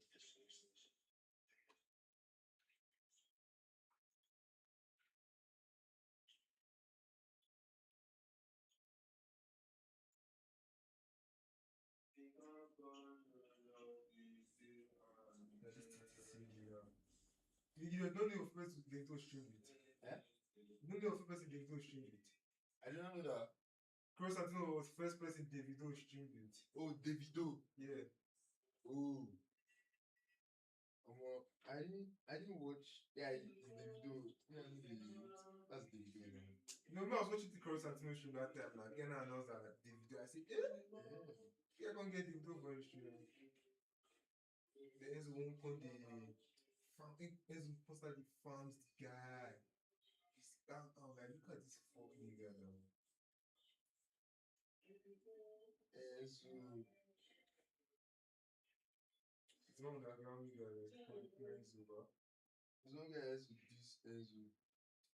You don't know your first they do stream it. You don't know your first person they do stream it.
I didn't know that.
Cross Antino was first person Davido streamed it.
Oh, Davido.
Yeah.
Oh. I didn't watch. Yeah, Davido. That's Davido.
No, I was watching the Cross Antino stream that time. Like, again, I announced that like Davido. I said, yeah, can't get Davido for the stream. There's one point the Enzo posted the farms the guy. He's down. Like, look at this fucking nigga now.
Enzo.
It's one of the ground nigga that's called Enzo, bro.
There's one guy else with this Enzo.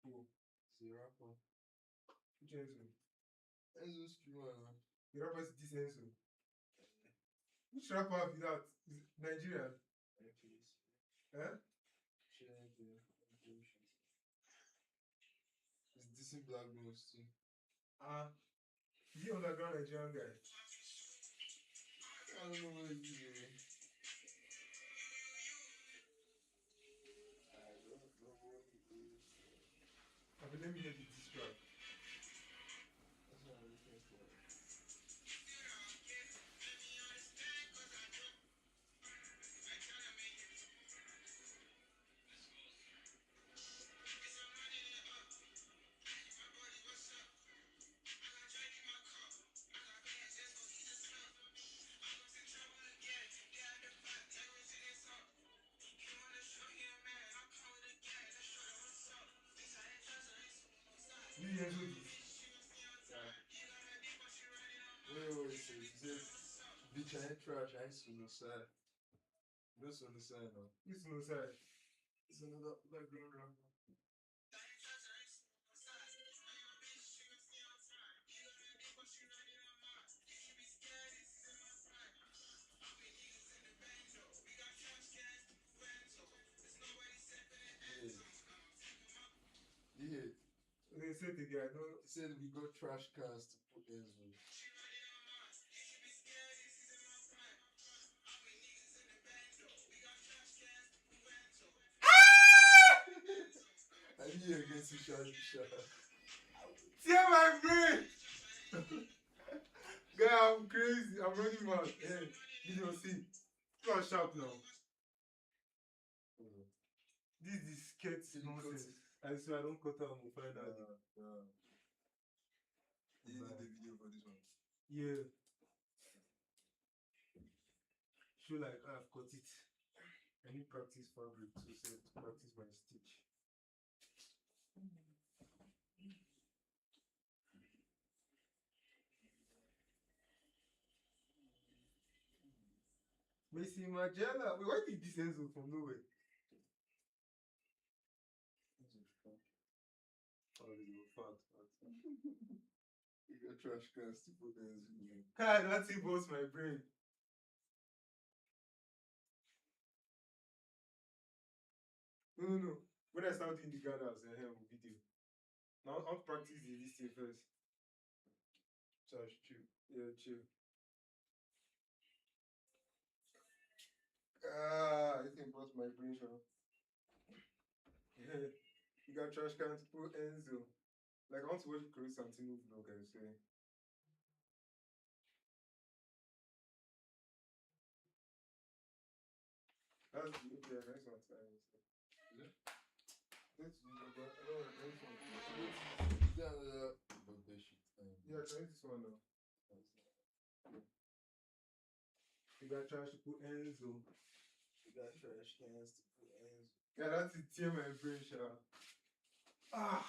Who?
He's a rapper.
Which Enzo?
Enzo streamer.
The rapper is this Enzo. Which rapper have you that? Is it Nigerian?
He's dissing black girls too.
Is he underground Nigerian guy?
I don't know what he's doing.
Let me hear the diss track.
That's what I'm looking for.
the Enzo this?
Wait, so you said, bitch, I ain't trash, I ain't no side. No side, no.
This no side.
It's another background rap. Yeah.
They said again, I know.
He said we got trash cans to put Enzo. I knew against each other.
Tear my brain! Guy, I'm crazy. I'm running mad. Hey, video see. You are sharp now. This is sketch nonsense. I swear I don't cut out my find out.
You did the video for this one.
Yeah. Show like I've cut it. I need practice fabric to practice my stitch. Messi Magella. Wait, why did this Enzo from nowhere? Oh, this is fact.
You got trash cans to put Enzo.
God, that's it was my brain. No. When I start doing the gathers, I have a video. Now I'll practice this thing first. Just chill. Yeah, chill.
I think was my brain, bro.
Yeah. You got trash cans to put Enzo. Like, I want to watch Chris Santino vlog, I say. That's the okay, nice one.
Yeah.
That's the nice one. Yeah, try this one now. You got trash to put Enzo.
You got trash cans to put Enzo.
Yeah, that's it. Tear my brain, sha. Ah.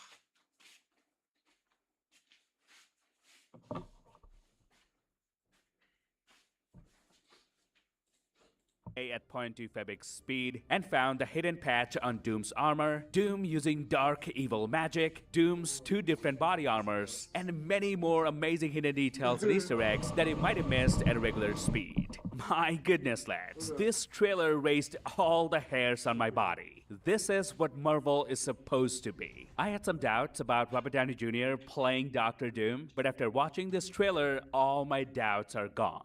At 0.2 Febix speed and found the hidden patch on Doom's armor, Doom using dark evil magic, Doom's 2 different body armors, and many more amazing hidden details and Easter eggs that you might have missed at regular speed. My goodness, lads, this trailer raised all the hairs on my body. This is what Marvel is supposed to be. I had some doubts about Robert Downey Jr. playing Dr. Doom, but after watching this trailer, all my doubts are gone.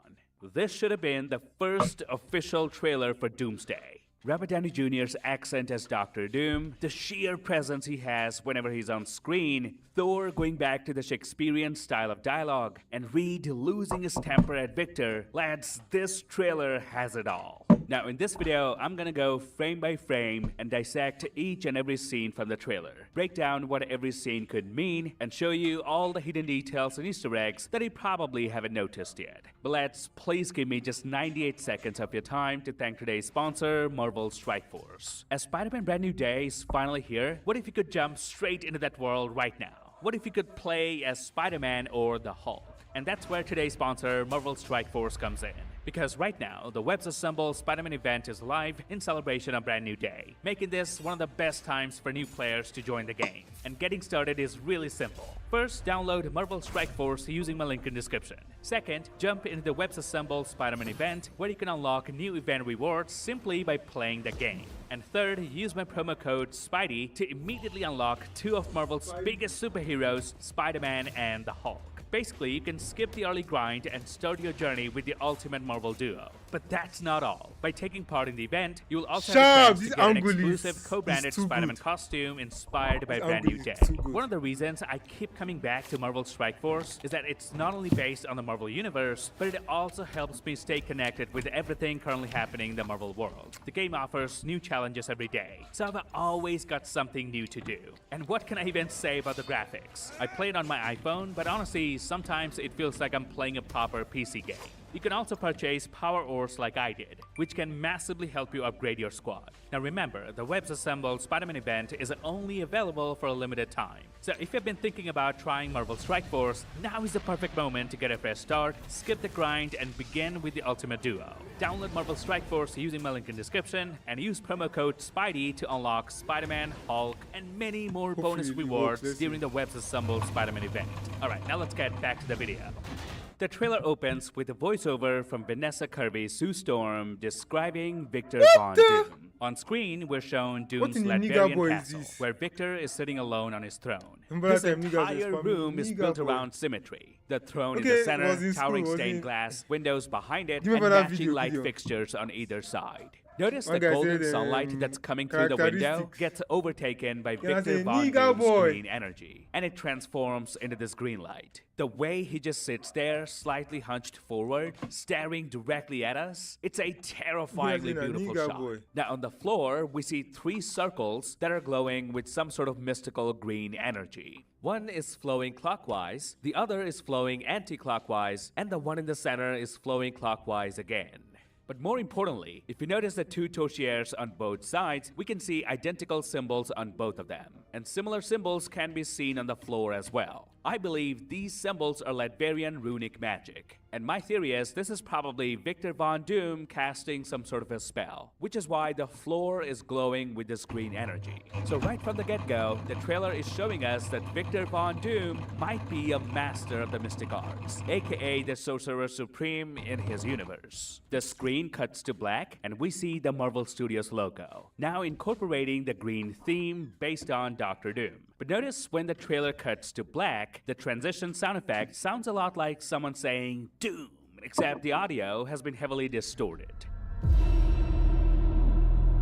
This should have been the first official trailer for Doomsday. Robert Downey Jr.'s accent as Dr. Doom, the sheer presence he has whenever he's on screen, Thor going back to the Shakespearean style of dialogue, and Reed losing his temper at Victor. Lads, this trailer has it all. Now in this video, I'm gonna go frame by frame and dissect each and every scene from the trailer, break down what every scene could mean, and show you all the hidden details and Easter eggs that you probably haven't noticed yet. But lads, please give me just 98 seconds of your time to thank today's sponsor, Marvel Strike Force. As Spider-Man Brand New Day is finally here, what if you could jump straight into that world right now? What if you could play as Spider-Man or the Hulk? And that's where today's sponsor, Marvel Strike Force, comes in. Because right now, the Webs Assemble Spider-Man event is live in celebration of Brand New Day, making this one of the best times for new players to join the game. And getting started is really simple. First, download Marvel Strike Force using my link in description. Second, jump into the Webs Assemble Spider-Man event, where you can unlock new event rewards simply by playing the game. And third, use my promo code SPIDEY to immediately unlock 2 of Marvel's biggest superheroes, Spider-Man and the Hulk. Basically, you can skip the early grind and start your journey with the ultimate Marvel duo. But that's not all. By taking part in the event, you'll also have a chance to get an exclusive co-branded Spider-Man costume inspired by Brand New Day. One of the reasons I keep coming back to Marvel Strike Force is that it's not only based on the Marvel Universe, but it also helps me stay connected with everything currently happening in the Marvel world. The game offers new challenges every day, so I've always got something new to do. And what can I even say about the graphics? I play it on my iPhone, but honestly, sometimes it feels like I'm playing a proper PC game. You can also purchase power ores like I did, which can massively help you upgrade your squad. Now remember, the Webs Assembled Spider-Man event is only available for a limited time. So if you've been thinking about trying Marvel Strike Force, now is the perfect moment to get a fresh start, skip the grind, and begin with the Ultimate Duo. Download Marvel Strike Force using my link in description, and use promo code SPIDEY to unlock Spider-Man, Hulk, and many more bonus
Hopefully it
rewards
works.
during the Webs Assembled Spider-Man event. Alright, now let's get back to the video. The trailer opens with a voiceover from Vanessa Kirby's Sue Storm describing Victor Von Doom. On screen, we're shown Doom's
in the nigga
Latvian
boy is
castle,
this?
where Victor is sitting alone on his throne.
Remember
This
that time niggas was
entire
spamming
room is
nigga
built
boy?
around symmetry. The throne in
Okay,
the center,
was in
towering
school, was
stained
in-
glass, windows behind it,
Do you
and
remember that
matching
video-
light
video?
fixtures on either side. Notice
One
the
guy
golden
said,
sunlight that's coming through the window
characteristics.
gets overtaken by
I
Victor
said,
Von
"Nigga
Doom's
boy."
green energy, and it transforms into this green light. The way he just sits there, slightly hunched forward, staring directly at us, it's a terrifyingly
Imagine a
beautiful
nigga
shot.
boy.
Now on the floor, we see 3 circles that are glowing with some sort of mystical green energy. One is flowing clockwise, the other is flowing anti-clockwise, and the one in the center is flowing clockwise again. But more importantly, if you notice the 2 torchieres on both sides, we can see identical symbols on both of them. And similar symbols can be seen on the floor as well. I believe these symbols are Latvian runic magic. And my theory is this is probably Victor Von Doom casting some sort of a spell, which is why the floor is glowing with this green energy. So right from the get-go, the trailer is showing us that Victor Von Doom might be a master of the mystic arts, aka the Sorcerer Supreme in his universe. The screen cuts to black, and we see the Marvel Studios logo, now incorporating the green theme based on Doctor Doom. But notice when the trailer cuts to black, the transition sound effect sounds a lot like someone saying Doom, except the audio has been heavily distorted.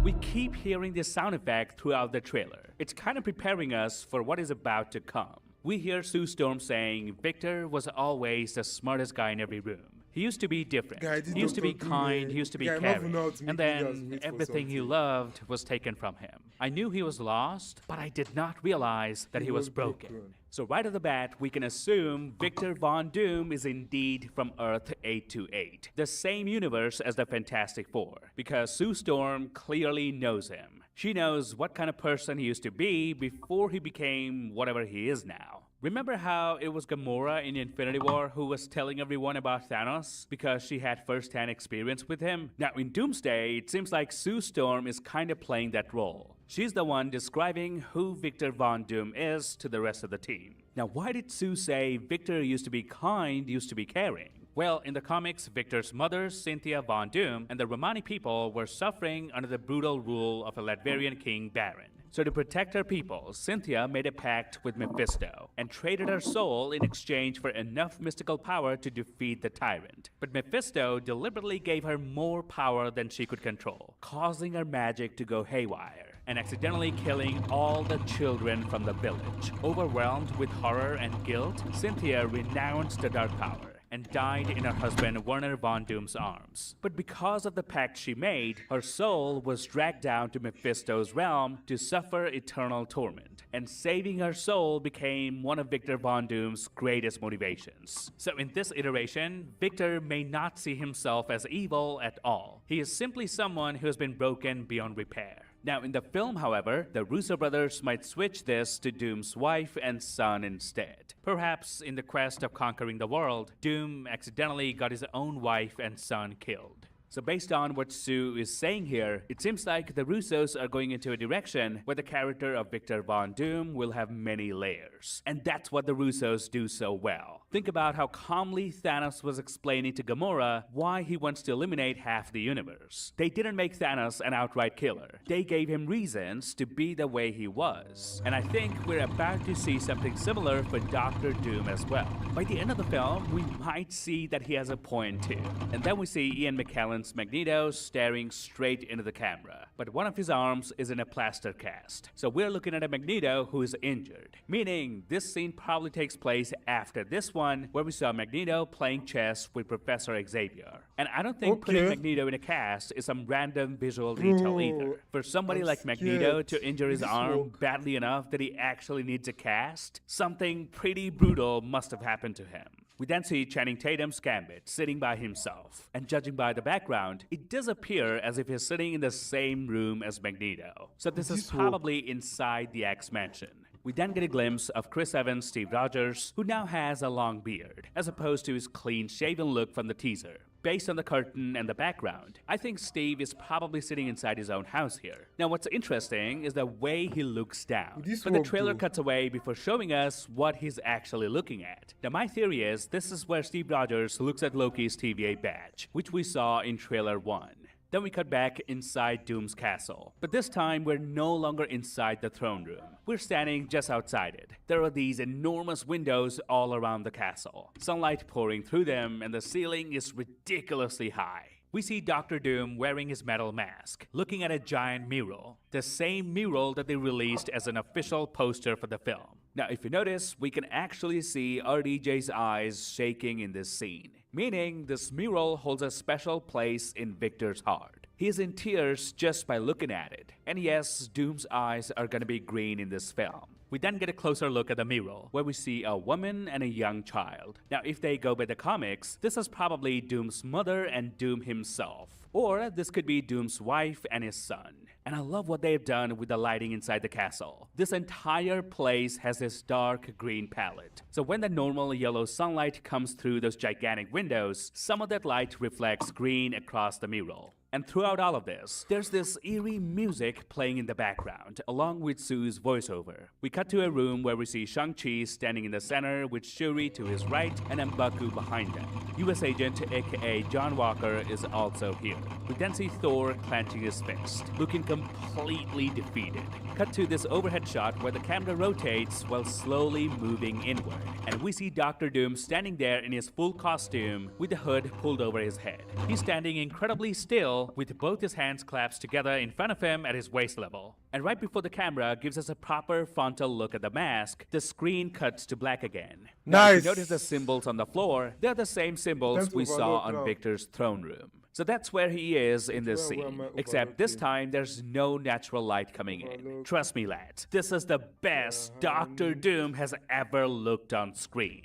We keep hearing this sound effect throughout the trailer. It's kind of preparing us for what is about to come. We hear Sue Storm saying Victor was always the smartest guy in every room. He used to be different.
Guy, this
He used to be
Dr. Doom,
kind,
man.
he used to be
Guy,
caring.
Marvel know how to
And
make niggas
then
wait for
everything he
something.
loved was taken from him. I knew he was lost, but I did not realize that he was broken. So right off the bat, we can assume Victor Von Doom is indeed from Earth 828, the same universe as the Fantastic Four, because Sue Storm clearly knows him. She knows what kind of person he used to be before he became whatever he is now. Remember how it was Gamora in Infinity War who was telling everyone about Thanos because she had first-hand experience with him? Now in Doomsday, it seems like Sue Storm is kind of playing that role. She's the one describing who Victor Von Doom is to the rest of the team. Now why did Sue say Victor used to be kind, used to be caring? Well, in the comics, Victor's mother, Cynthia Von Doom, and the Romani people were suffering under the brutal rule of a Latvian king Baron. So to protect her people, Cynthia made a pact with Mephisto and traded her soul in exchange for enough mystical power to defeat the tyrant. But Mephisto deliberately gave her more power than she could control, causing her magic to go haywire and accidentally killing all the children from the village. Overwhelmed with horror and guilt, Cynthia renounced the dark power and died in her husband Werner Von Doom's arms. But because of the pact she made, her soul was dragged down to Mephisto's realm to suffer eternal torment, and saving her soul became one of Victor Von Doom's greatest motivations. So in this iteration, Victor may not see himself as evil at all. He is simply someone who has been broken beyond repair. Now, in the film, however, the Russo brothers might switch this to Doom's wife and son instead. Perhaps in the quest of conquering the world, Doom accidentally got his own wife and son killed. So based on what Sue is saying here, it seems like the Russos are going into a direction where the character of Victor Von Doom will have many layers. And that's what the Russos do so well. Think about how calmly Thanos was explaining to Gamora why he wants to eliminate half the universe. They didn't make Thanos an outright killer. They gave him reasons to be the way he was. And I think we're about to see something similar for Doctor Doom as well. By the end of the film, we might see that he has a point too. And then we see Ian McKellen's Magneto staring straight into the camera, but one of his arms is in a plaster cast. So we're looking at a Magneto who is injured, meaning this scene probably takes place after this one where we saw Magneto playing chess with Professor Xavier. And I don't think putting Magneto in a cast is some random visual detail either. For somebody like Magneto to injure his arm badly enough that he actually needs a cast, something pretty brutal must have happened to him. We then see Channing Tatum's Gambit sitting by himself, and judging by the background, it does appear as if he's sitting in the same room as Magneto. So this is probably inside the X-Mansion. We then get a glimpse of Chris Evans' Steve Rogers, who now has a long beard, as opposed to his clean-shaven look from the teaser. Based on the curtain and the background, I think Steve is probably sitting inside his own house here. Now what's interesting is the way he looks down, but the trailer cuts away before showing us what he's actually looking at. Now my theory is this is where Steve Rogers looks at Loki's TVA badge, which we saw in trailer 1. Then we cut back inside Doom's castle. But this time, we're no longer inside the throne room. We're standing just outside it. There are these enormous windows all around the castle. Sunlight pouring through them, and the ceiling is ridiculously high. We see Dr. Doom wearing his metal mask, looking at a giant mural. The same mural that they released as an official poster for the film. Now, if you notice, we can actually see RDJ's eyes shaking in this scene, meaning this mural holds a special place in Victor's heart. He is in tears just by looking at it. And yes, Doom's eyes are gonna be green in this film. We then get a closer look at the mural, where we see a woman and a young child. Now, if they go by the comics, this is probably Doom's mother and Doom himself. Or this could be Doom's wife and his son. And I love what they've done with the lighting inside the castle. This entire place has this dark green palette. So when the normal yellow sunlight comes through those gigantic windows, some of that light reflects green across the mural. And throughout all of this, there's this eerie music playing in the background, along with Sue's voiceover. We cut to a room where we see Shang-Chi standing in the center with Shuri to his right and M'Baku behind them. US Agent aka John Walker is also here. We then see Thor clenching his fist, looking completely defeated. Cut to this overhead shot where the camera rotates while slowly moving inward. And we see Dr. Doom standing there in his full costume with the hood pulled over his head. He's standing incredibly still with both his hands clasped together in front of him at his waist level. And right before the camera gives us a proper frontal look at the mask, the screen cuts to black again. Now, if you notice the symbols on the floor, they're the same symbols we saw on Victor's throne room. So that's where he is in this scene. Except this time, there's no natural light coming in. Trust me, lads, this is the best Dr. Doom has ever looked on screen.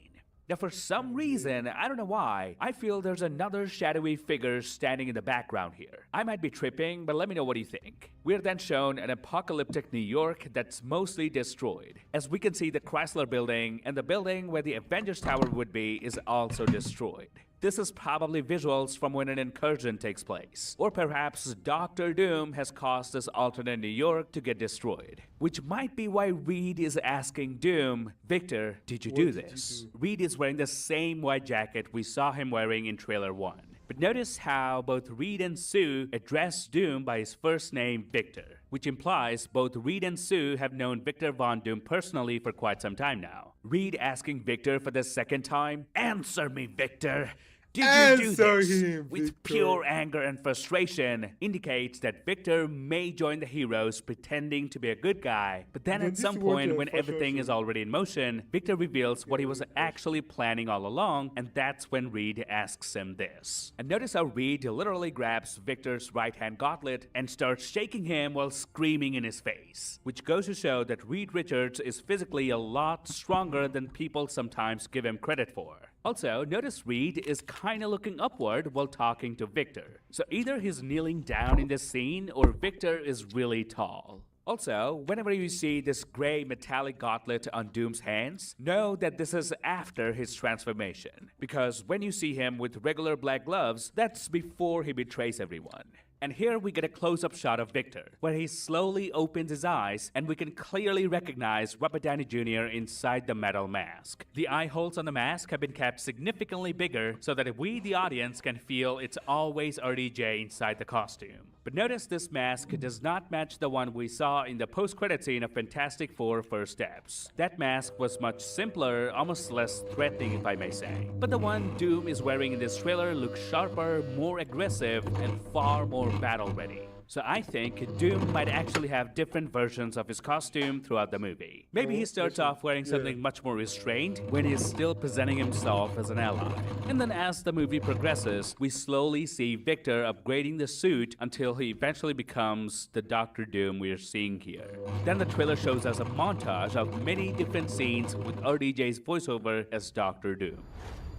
Now, for some reason, I don't know why, I feel there's another shadowy figure standing in the background here. I might be tripping, but let me know what you think. We're then shown an apocalyptic New York that's mostly destroyed. As we can see, the Chrysler Building and the building where the Avengers Tower would be is also destroyed. This is probably visuals from when an incursion takes place. Or perhaps Dr. Doom has caused this alternate New York to get destroyed. Which might be why Reed is asking Doom, Victor, did you do this? Reed is wearing the same white jacket we saw him wearing in trailer 1. But notice how both Reed and Sue address Doom by his first name, Victor, which implies both Reed and Sue have known Victor Von Doom personally for quite some time now. Reed asking Victor for the second time, "Answer me, Victor! Did you do this?" With pure anger and frustration, indicates that Victor may join the heroes pretending to be a good guy, but then at some point when everything is already in motion, Victor reveals what he was actually planning all along, and that's when Reed asks him this. And notice how Reed literally grabs Victor's right-hand gauntlet and starts shaking him while screaming in his face, which goes to show that Reed Richards is physically a lot stronger than people sometimes give him credit for. Also, notice Reed is kinda looking upward while talking to Victor. So either he's kneeling down in this scene or Victor is really tall. Also, whenever you see this gray metallic gauntlet on Doom's hands, know that this is after his transformation. Because when you see him with regular black gloves, that's before he betrays everyone. And here we get a close-up shot of Victor, where he slowly opens his eyes, and we can clearly recognize Robert Downey Jr. inside the metal mask. The eye holes on the mask have been kept significantly bigger so that we, the audience, can feel it's always RDJ inside the costume. But notice this mask does not match the one we saw in the post-credit scene of Fantastic Four First Steps. That mask was much simpler, almost less threatening if I may say. But the one Doom is wearing in this trailer looks sharper, more aggressive, and far more battle-ready. So I think Doom might actually have different versions of his costume throughout the movie. Maybe he starts off wearing something much more restrained when he's still presenting himself as an ally. And then as the movie progresses, we slowly see Victor upgrading the suit until he eventually becomes the Dr. Doom we're seeing here. Then the trailer shows us a montage of many different scenes with RDJ's voiceover as Dr. Doom.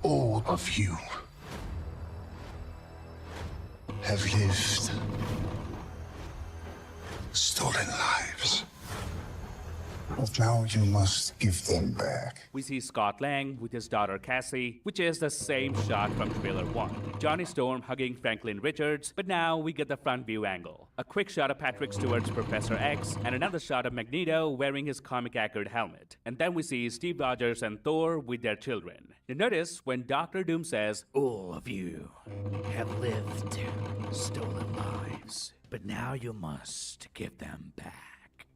All of you have lived stolen lives. But now you must give them back.
We see Scott Lang with his daughter Cassie, which is the same shot from trailer 1. Johnny Storm hugging Franklin Richards, but now we get the front view angle. A quick shot of Patrick Stewart's Professor X, and another shot of Magneto wearing his comic-accurate helmet. And then we see Steve Rogers and Thor with their children. You notice when Dr. Doom says, "All of you have lived stolen lives, but now you must give them back."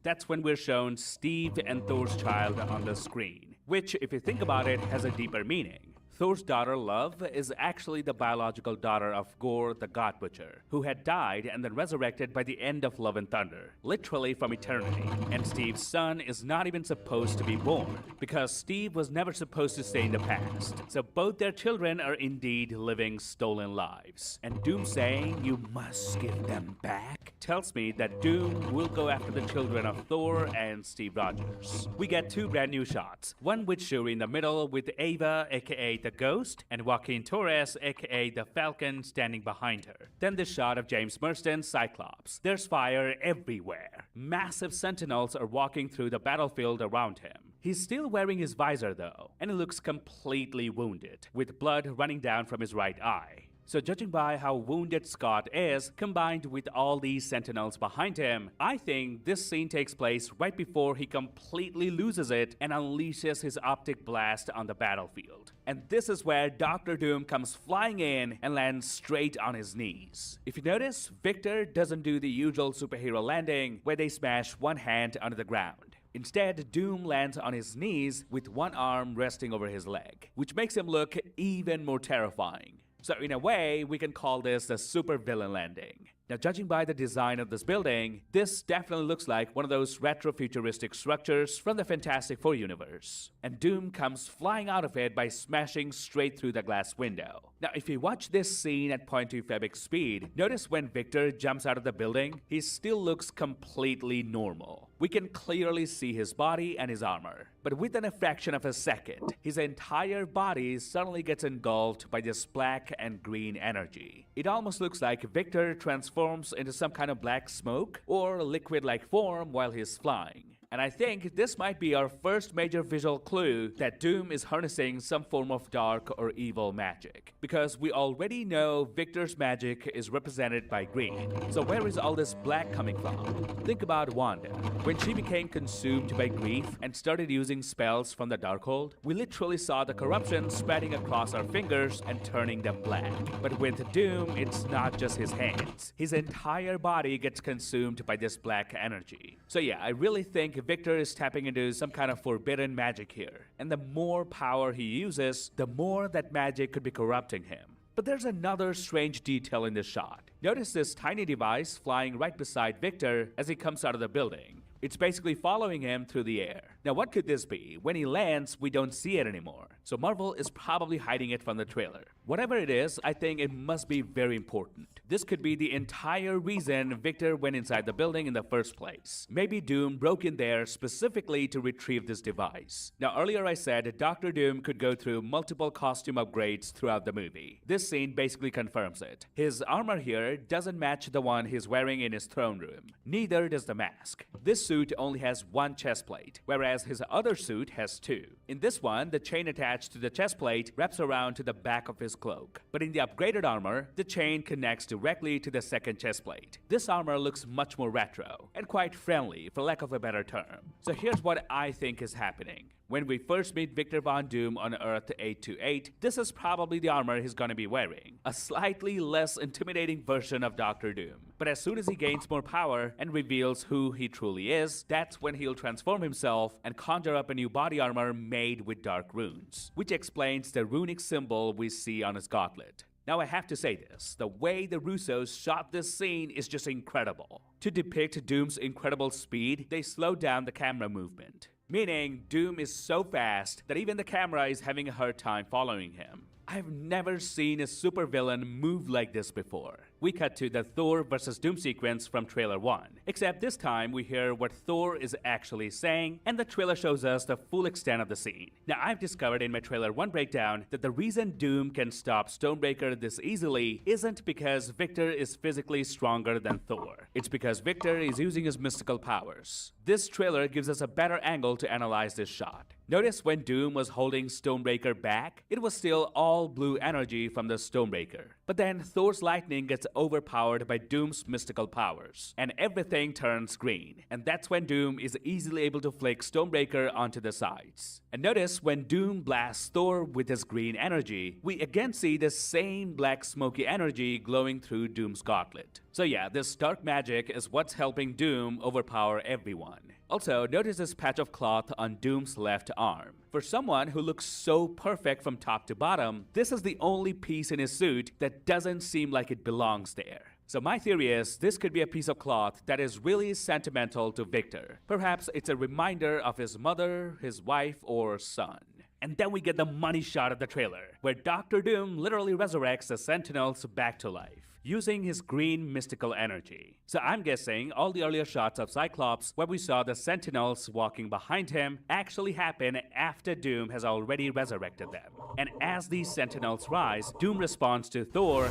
That's when we're shown Steve and Thor's child on the screen, which, if you think about it, has a deeper meaning. Thor's daughter, Love, is actually the biological daughter of Gore the God Butcher, who had died and then resurrected by the end of Love and Thunder, literally from eternity. And Steve's son is not even supposed to be born, because Steve was never supposed to stay in the past. So both their children are indeed living stolen lives. And Doom saying, "You must give them back," tells me that Doom will go after the children of Thor and Steve Rogers. We get two brand new shots, one with Shuri in the middle with Ava, aka the Ghost, and Joaquin Torres, aka the Falcon, standing behind her. Then this shot of James Marsden's Cyclops. There's fire everywhere. Massive sentinels are walking through the battlefield around him. He's still wearing his visor though, and he looks completely wounded, with blood running down from his right eye. So judging by how wounded Scott is, combined with all these sentinels behind him, I think this scene takes place right before he completely loses it and unleashes his optic blast on the battlefield. And this is where Dr. Doom comes flying in and lands straight on his knees. If you notice, Victor doesn't do the usual superhero landing where they smash one hand onto the ground. Instead, Doom lands on his knees with one arm resting over his leg, which makes him look even more terrifying. So in a way, we can call this the super villain landing. Now, judging by the design of this building, this definitely looks like one of those retro-futuristic structures from the Fantastic Four universe. And Doom comes flying out of it by smashing straight through the glass window. Now, if you watch this scene at 0.2 Febic speed, notice when Victor jumps out of the building, he still looks completely normal. We can clearly see his body and his armor. But within a fraction of a second, his entire body suddenly gets engulfed by this black and green energy. It almost looks like Victor transforms into some kind of black smoke or liquid-like form while he's flying. And I think this might be our first major visual clue that Doom is harnessing some form of dark or evil magic. Because we already know Victor's magic is represented by green. So where is all this black coming from? Think about Wanda. When she became consumed by grief and started using spells from the Darkhold, we literally saw the corruption spreading across our fingers and turning them black. But with Doom, it's not just his hands. His entire body gets consumed by this black energy. So yeah, I really think Victor is tapping into some kind of forbidden magic here. And the more power he uses, the more that magic could be corrupting him. But there's another strange detail in this shot. Notice this tiny device flying right beside Victor as he comes out of the building. It's basically following him through the air. Now what could this be? When he lands, we don't see it anymore. So Marvel is probably hiding it from the trailer. Whatever it is, I think it must be very important. This could be the entire reason Victor went inside the building in the first place. Maybe Doom broke in there specifically to retrieve this device. Now earlier I said Dr. Doom could go through multiple costume upgrades throughout the movie. This scene basically confirms it. His armor here doesn't match the one he's wearing in his throne room. Neither does the mask. This suit only has one chest plate, whereas his other suit has two. In this one, the chain attached to the chest plate wraps around to the back of his cloak. But in the upgraded armor, the chain connects directly to the second chest plate. This armor looks much more retro, and quite friendly, for lack of a better term. So here's what I think is happening. When we first meet Victor Von Doom on Earth 828, this is probably the armor he's gonna be wearing. A slightly less intimidating version of Dr. Doom. But as soon as he gains more power and reveals who he truly is, that's when he'll transform himself and conjure up a new body armor made with dark runes, which explains the runic symbol we see on his gauntlet. Now I have to say this, the way the Russos shot this scene is just incredible. To depict Doom's incredible speed, they slowed down the camera movement. Meaning, Doom is so fast that even the camera is having a hard time following him. I've never seen a supervillain move like this before. We cut to the Thor vs. Doom sequence from trailer 1. Except this time we hear what Thor is actually saying, and the trailer shows us the full extent of the scene. Now I've discovered in my trailer 1 breakdown that the reason Doom can stop Stonebreaker this easily isn't because Victor is physically stronger than Thor. It's because Victor is using his mystical powers. This trailer gives us a better angle to analyze this shot. Notice when Doom was holding Stonebreaker back, it was still all blue energy from the Stonebreaker. But then Thor's lightning gets overpowered by Doom's mystical powers, and everything turns green. And that's when Doom is easily able to flick Stonebreaker onto the sides. And notice when Doom blasts Thor with his green energy, we again see the same black smoky energy glowing through Doom's gauntlet. So yeah, this dark magic is what's helping Doom overpower everyone. Also, notice this patch of cloth on Doom's left arm. For someone who looks so perfect from top to bottom, this is the only piece in his suit that doesn't seem like it belongs there. So my theory is this could be a piece of cloth that is really sentimental to Victor. Perhaps it's a reminder of his mother, his wife, or son. And then we get the money shot of the trailer, where Dr. Doom literally resurrects the Sentinels back to life using his green mystical energy. So I'm guessing all the earlier shots of Cyclops where we saw the Sentinels walking behind him actually happen after Doom has already resurrected them. And as these Sentinels rise, Doom responds to Thor,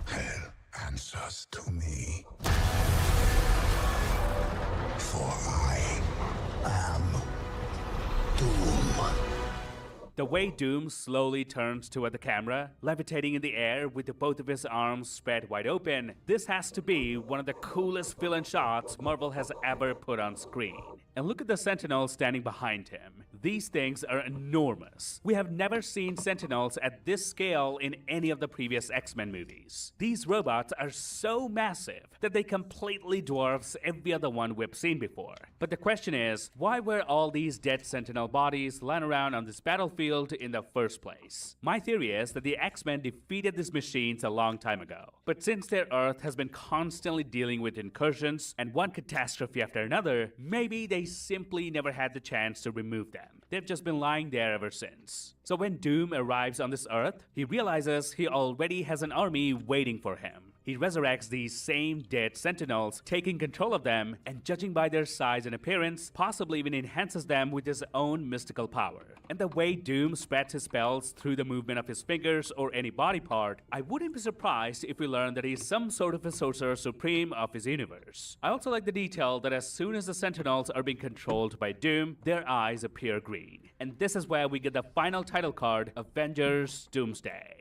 Hell answers to me. For I am Doom.
The way Doom slowly turns toward the camera, levitating in the air with both of his arms spread wide open, this has to be one of the coolest villain shots Marvel has ever put on screen. And look at the Sentinels standing behind him. These things are enormous. We have never seen Sentinels at this scale in any of the previous X-Men movies. These robots are so massive that they completely dwarfs every other one we've seen before. But the question is, why were all these dead Sentinel bodies lying around on this battlefield in the first place? My theory is that the X-Men defeated these machines a long time ago. But since their Earth has been constantly dealing with incursions and one catastrophe after another, maybe they simply never had the chance to remove them. They've just been lying there ever since. So when Doom arrives on this Earth, he realizes he already has an army waiting for him. He resurrects these same dead Sentinels, taking control of them, and judging by their size and appearance, possibly even enhances them with his own mystical power. And the way Doom spreads his spells through the movement of his fingers or any body part, I wouldn't be surprised if we learn that he's some sort of a sorcerer supreme of his universe. I also like the detail that as soon as the Sentinels are being controlled by Doom, their eyes appear green. And this is where we get the final title card, Avengers Doomsday.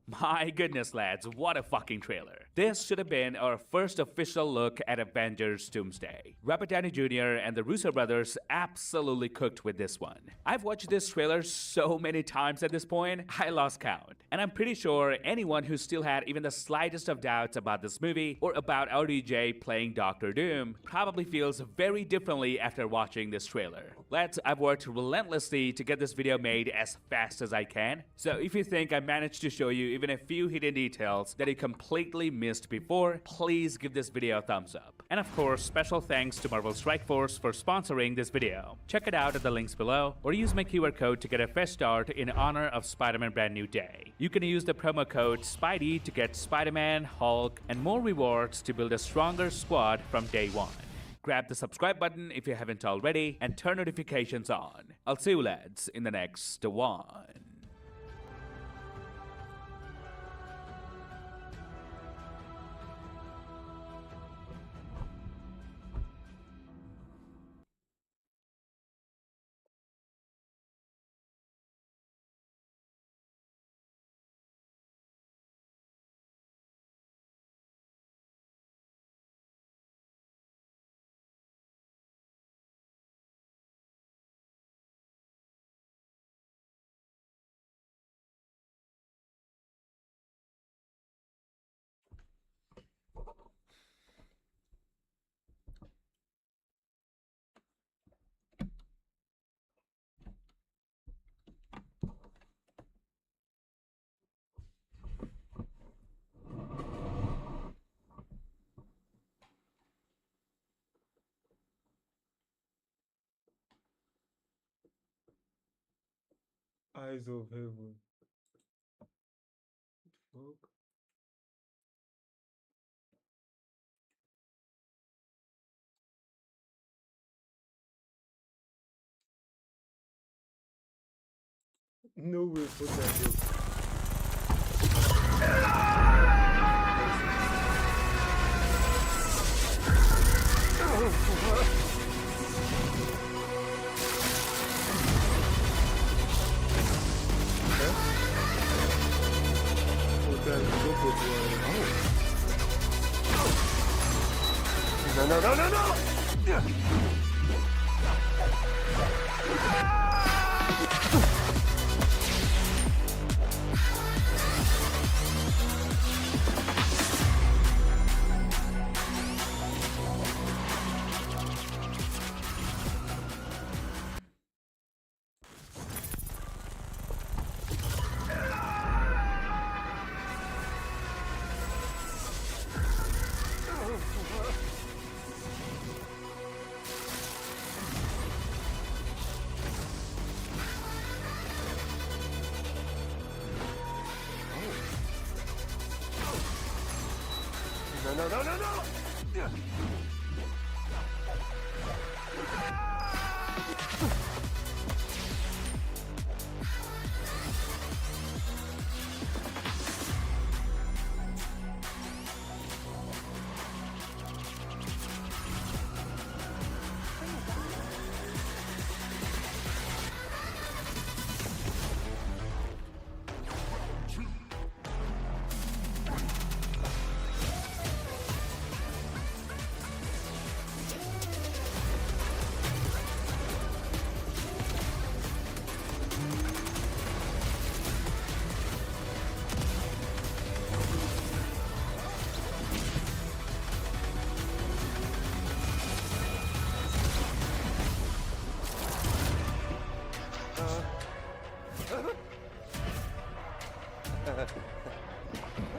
My goodness, lads, what a fucking trailer. This should have been our first official look at Avengers Doomsday. Robert Downey Jr. and the Russo brothers absolutely cooked with this one. I've watched this trailer so many times at this point, I lost count. And I'm pretty sure anyone who still had even the slightest of doubts about this movie or about RDJ playing Dr. Doom probably feels very differently after watching this trailer. Lads, I've worked relentlessly to get this video made as fast as I can. So if you think I managed to show you even a few hidden details that you completely missed before, please give this video a thumbs up. And of course, special thanks to Marvel Strike Force for sponsoring this video. Check it out at the links below, or use my QR code to get a fresh start in honor of Spider-Man Brand New Day. You can use the promo code SPIDEY to get Spider-Man, Hulk, and more rewards to build a stronger squad from day one. Grab the subscribe button if you haven't already, and turn notifications on. I'll see you lads in the next one.
Eyes of heaven. fuck? No way, fuck that. No.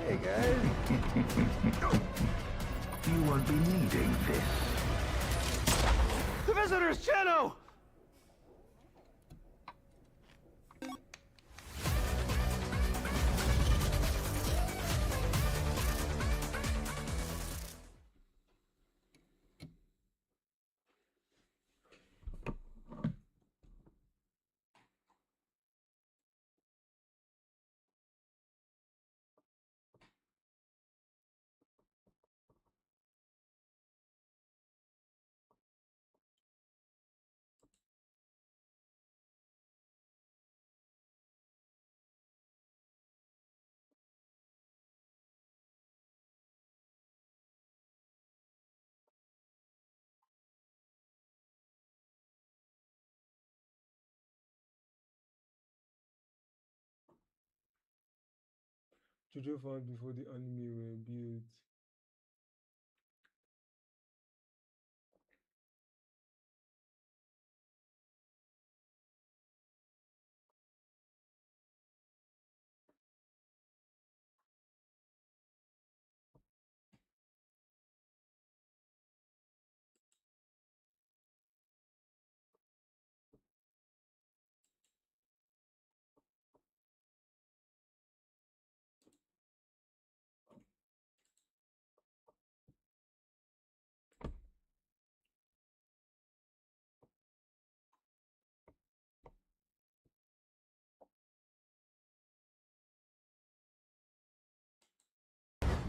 Hey guys. You won't be needing this.
The visitor's channel!
Jojo found before the anime were built.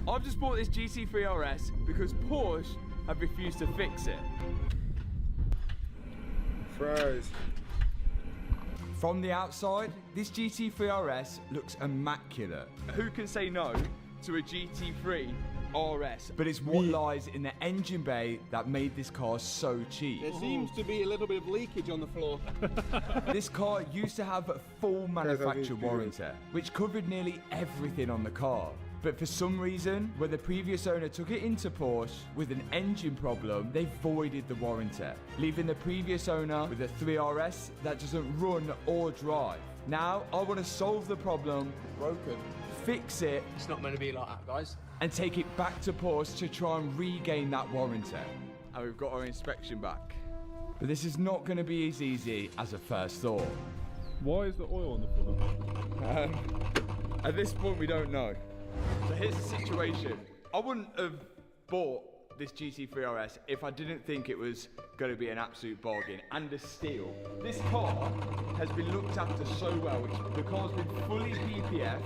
I've just bought this GT3 RS because Porsche have refused to fix it.
Fries.
From the outside, this GT3 RS looks immaculate. Who can say no to a GT3 RS? But it's what lies in the engine bay that made this car so cheap.
There seems to be a little bit of leakage on the floor.
This car used to have a full manufacturer warranty, which covered nearly everything on the car. But for some reason, when the previous owner took it into Porsche with an engine problem, they voided the warranty, leaving the previous owner with a 3RS that doesn't run or drive. Now, I want to solve the problem,
Broken.
fix it,
It's not meant to be like that, guys.
and take it back to Porsche to try and regain that warranty. And we've got our inspection back. But this is not going to be as easy as a first thought.
Why is the oil on the floor?
At this point, we don't know. So here's the situation. I wouldn't have bought this GT3 RS if I didn't think it was going to be an absolute bargain and a steal. This car has been looked after so well. The car's been fully PPF.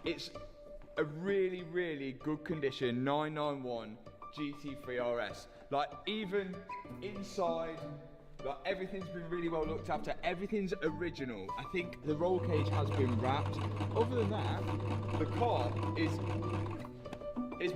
It's a really, really good condition 991 GT3 RS. Like, even inside, like, everything's been really well looked after. Everything's original. I think the roll cage has been wrapped. Other than that, the car is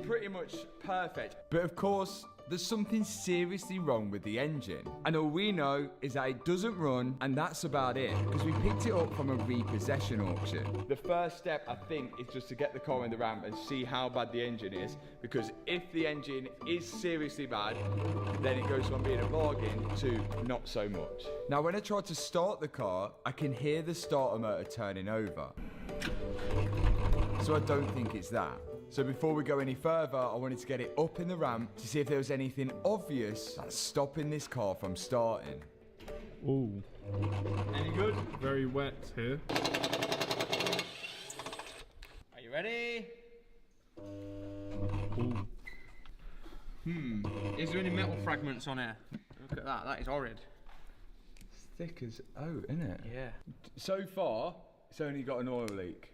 pretty much perfect. But of course, there's something seriously wrong with the engine. And all we know is that it doesn't run, and that's about it, because we picked it up from a repossession auction. The first step, I think, is just to get the car in the ramp and see how bad the engine is, because if the engine is seriously bad, then it goes from being a bargain to not so much. Now, when I try to start the car, I can hear the starter motor turning over. So I don't think it's that. So before we go any further, I wanted to get it up in the ramp to see if there was anything obvious that's stopping this car from starting.
Ooh.
Any good?
Very wet here.
Are you ready?
Ooh.
Is there any metal fragments on here? Look at that, that is horrid.
Thick as oat, isn't it?
Yeah.
So far, it's only got an oil leak.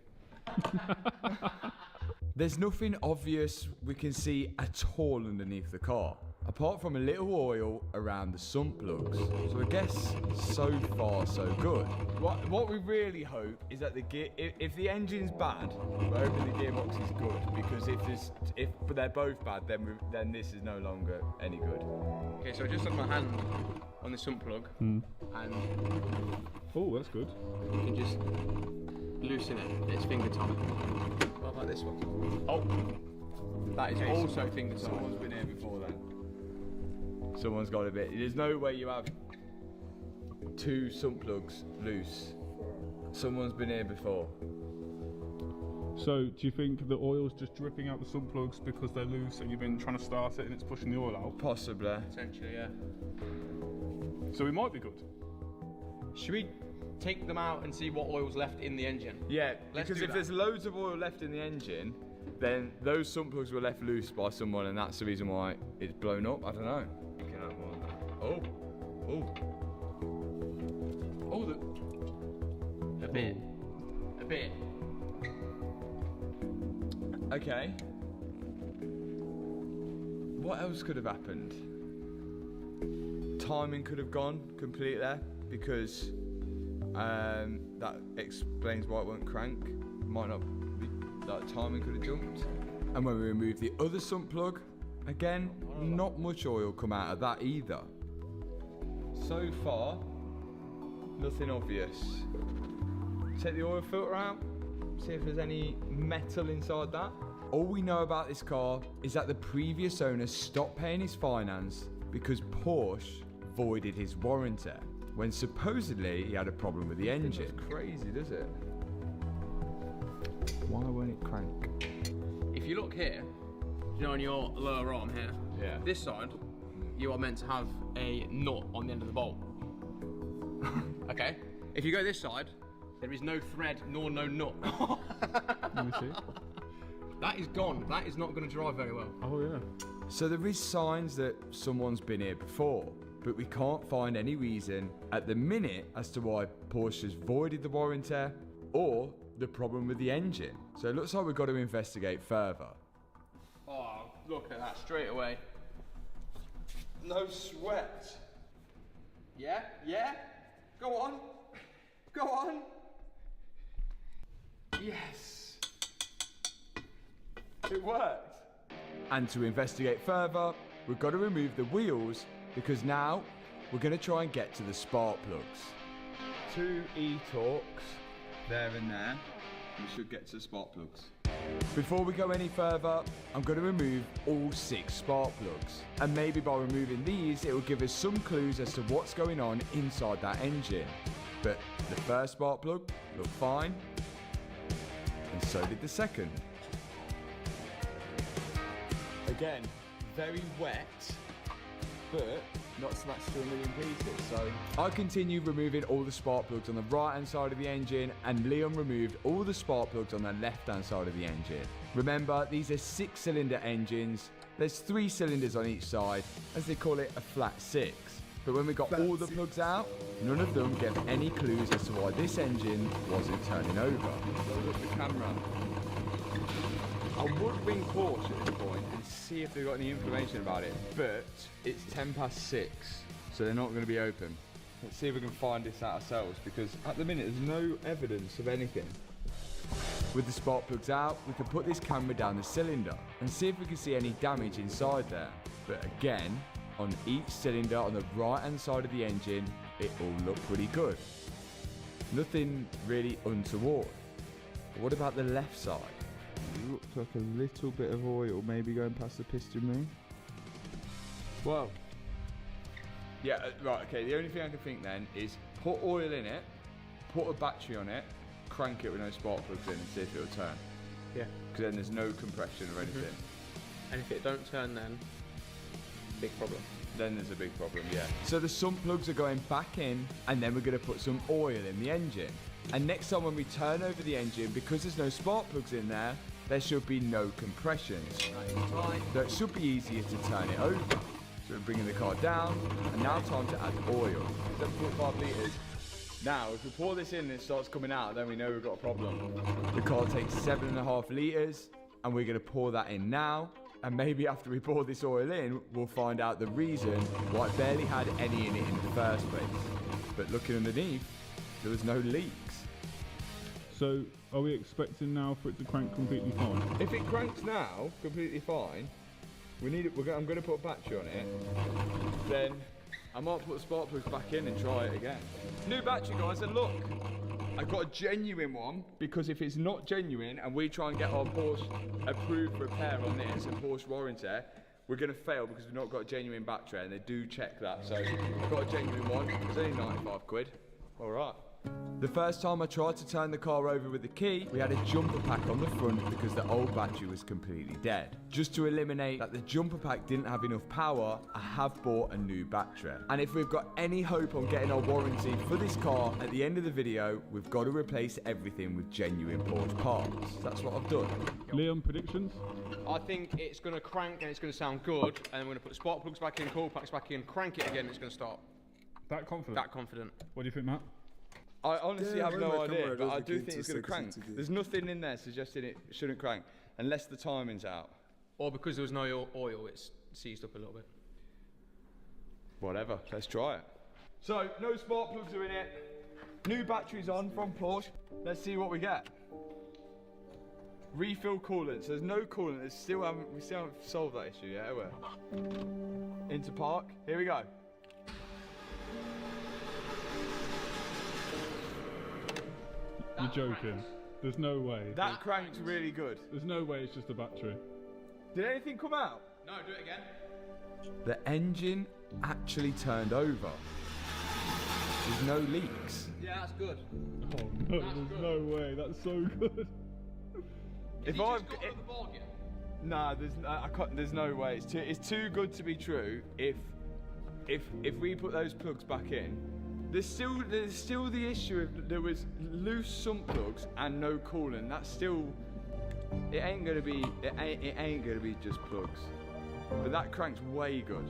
There's nothing obvious we can see at all underneath the car, apart from a little oil around the sump plugs. So I guess so far so good. What we really hope is that the gear, if the engine's bad, we're hoping the gearbox is good, because if they're both bad, then this is no longer any good.
Okay, so I just had my hand on the sump plug, and
Oh, that's good.
you can just loosen it. It's finger tonic. What about this one? Oh, that is also finger tonic.
Someone's been here before then. Someone's got a bit. There's no way you have two sump plugs loose. Someone's been here before.
So, do you think the oil's just dripping out the sump plugs because they're loose and you've been trying to start it and it's pushing the oil out?
Possibly.
Potentially, yeah.
So it might be good.
Should we take them out and see what oil's left in the engine?
Yeah,
Let's
because
do
if
that.
there's loads of oil left in the engine, then those sump plugs were left loose by someone, and that's the reason why it's blown up. I don't know. You can have more of that. Oh,
A bit. A bit.
okay. What else could have happened? Timing could have gone completely, because that explains why it won't crank. Might not be, that timing could have jumped. And when we remove the other sump plug, again, not much oil come out of that either. So far, nothing obvious. Take the oil filter out, see if there's any metal inside that. All we know about this car is that the previous owner stopped paying his finance because Porsche voided his warranty, when supposedly he had a problem with the engine. That's crazy, does it? Why won't it crank?
If you look here, you know, on your lower arm here,
Yeah.
this side, you are meant to have a nut on the end of the bolt. Okay? If you go this side, there is no thread nor no nut.
Let me see.
That is gone. That is not going to drive very well.
Oh yeah.
So there is signs that someone's been here before, but we can't find any reason at the minute as to why Porsche has voided the warranty or the problem with the engine. So it looks like we've got to investigate further.
Oh, look at that straight away. No sweat. Yeah? Yeah? Go on. Go on. Yes.
It worked. And to investigate further, we've got to remove the wheels, because now we're going to try and get to the spark plugs. 2 e-torques there and there. We should get to the spark plugs. Before we go any further, I'm going to remove all 6 spark plugs. And maybe by removing these, it will give us some clues as to what's going on inside that engine. But the first spark plug looked fine, and so did the second. Again, very wet, but not smashed to a million pieces. So I continued removing all the spark plugs on the right hand side of the engine, and Leon removed all the spark plugs on the left hand side of the engine. Remember, these are 6-cylinder engines. There's 3 cylinders on each side, as they call it a flat 6. But when we got all the plugs out, none of them gave any clues as to why this engine wasn't turning over. Look at the camera. I would ring Porsche at this point and see if they've got any information about it, but it's 6:10, so they're not going to be open. Let's see if we can find this out ourselves, because at the minute there's no evidence of anything. With the spark plugs out, we can put this camera down the cylinder and see if we can see any damage inside there. But again, on each cylinder on the right hand side of the engine, it all looked pretty good. Nothing really untoward. But what about the left side? It looks like a little bit of oil maybe going past the piston ring. Well, yeah, right, okay, the only thing I can think then is put oil in it, put a battery on it, crank it with no spark plugs in and see if it'll turn.
Yeah.
Because then there's no compression or anything.
And if it don't turn then, big problem.
Then there's a big problem, yeah. So the sump plugs are going back in, and then we're going to put some oil in the engine. And next time when we turn over the engine, because there's no spark plugs in there, there should be no compressions. So it should be easier to turn it over. So we're bringing the car down, and now time to add oil. 7.5 litres. Now, if we pour this in and it starts coming out, then we know we've got a problem. The car takes 7.5 litres, and we're going to pour that in now. And maybe after we pour this oil in, we'll find out the reason why it barely had any in it in the first place. But looking underneath, there was no leaks.
So, are we expecting now for it to crank completely fine?
If it cranks now completely fine, we need it. I'm going to put a battery on it. Then I might put the spark plugs back in and try it again. New battery, guys, and look, I got a genuine one, because if it's not genuine and we try and get our Porsche approved repair on this and Porsche warranty, we're going to fail because we've not got a genuine battery, and they do check that. So I got a genuine one. It's only 95 quid. All right. The first time I tried to turn the car over with the key, we had a jumper pack on the front because the old battery was completely dead. Just to eliminate that the jumper pack didn't have enough power, I have bought a new battery. And if we've got any hope on getting our warranty for this car at the end of the video, we've got to replace everything with genuine Porsche parts. That's what I've done.
Leon, predictions?
I think it's going to crank and it's going to sound good, and then we're going to put spark plugs back in, coil packs back in, crank it again, and it's going to start.
That confident?
That confident.
What do you think, Matt?
I honestly have no idea, but I do
looking
think it's
too
going to crank.
sexy to do.
There's nothing in there suggesting it shouldn't crank, unless the timing's out.
Or because there was no oil, it's seized up a little bit.
Whatever, let's try it. So, no spark plugs are in it. New batteries on from Porsche. Let's see what we get. Refill coolant. So there's no coolant. We still haven't solved that issue yet, have we? Into park. Here we go.
You're joking. There's no way.
That cranked really good.
There's no way it's just a battery.
Did anything come out?
No, do it again.
The engine actually turned over. There's no leaks.
Yeah, that's good.
Oh no, there's no way. That's so good.
If I've got the ball yet? Nah, there's no way. It's too good to be true. If we put those plugs back in, there's still the issue of there was loose sump plugs and no coolant. That's still, it ain't gonna be just plugs. But that crank's way good.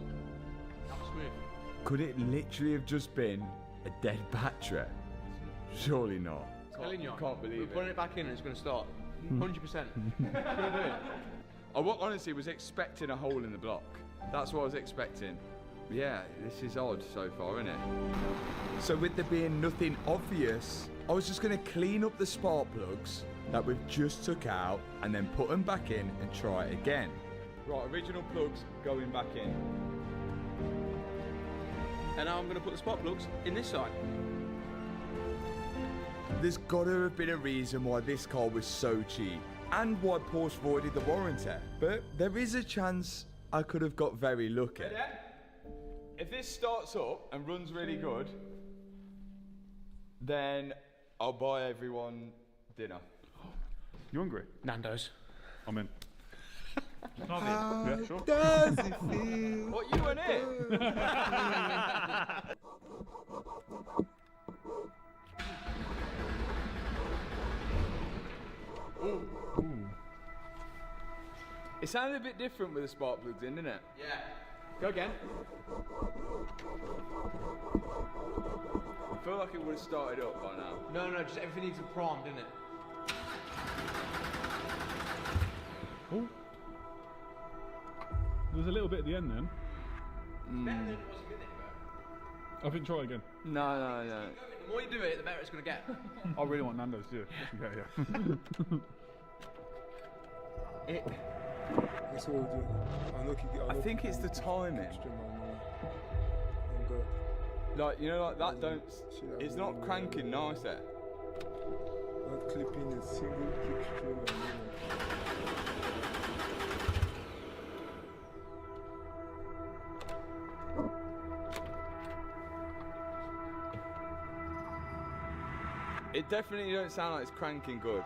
That was smooth.
Could it literally have just been a dead battery? Surely not.
Telling you,
Can't believe
we're
it.
putting it back in and it's going to start. 100%.
I honestly was expecting a hole in the block. That's what I was expecting. Yeah, this is odd so far, isn't it? So with there being nothing obvious, I was just going to clean up the spark plugs that we've just took out and then put them back in and try it again. Right, original plugs going back in.
And now I'm going to put the spark plugs in this side.
There's got to have been a reason why this car was so cheap and why Porsche voided the warranty. But there is a chance I could have got very lucky. If this starts up and runs really good, then I'll buy everyone dinner.
You hungry?
Nando's.
I'm in. Yeah, sure.
Does it feel?
What, you in it? It sounded a bit different with the spark plugs in, didn't it?
Yeah.
Go again. I feel like it would have started up by now.
No, just everything needs a prime, didn't it?
Oh. There's a little bit at the end then.
Better than it was a minute ago.
I think try again.
No.
The more you do it, the better it's going to get.
I really want Nando's, yeah. Yeah.
That's what we'll do.
I think it's the timing. Like, you know, like that don't... It's not cranking nice there.
Not clipping a single kick string on you.
It definitely don't sound like it's cranking good.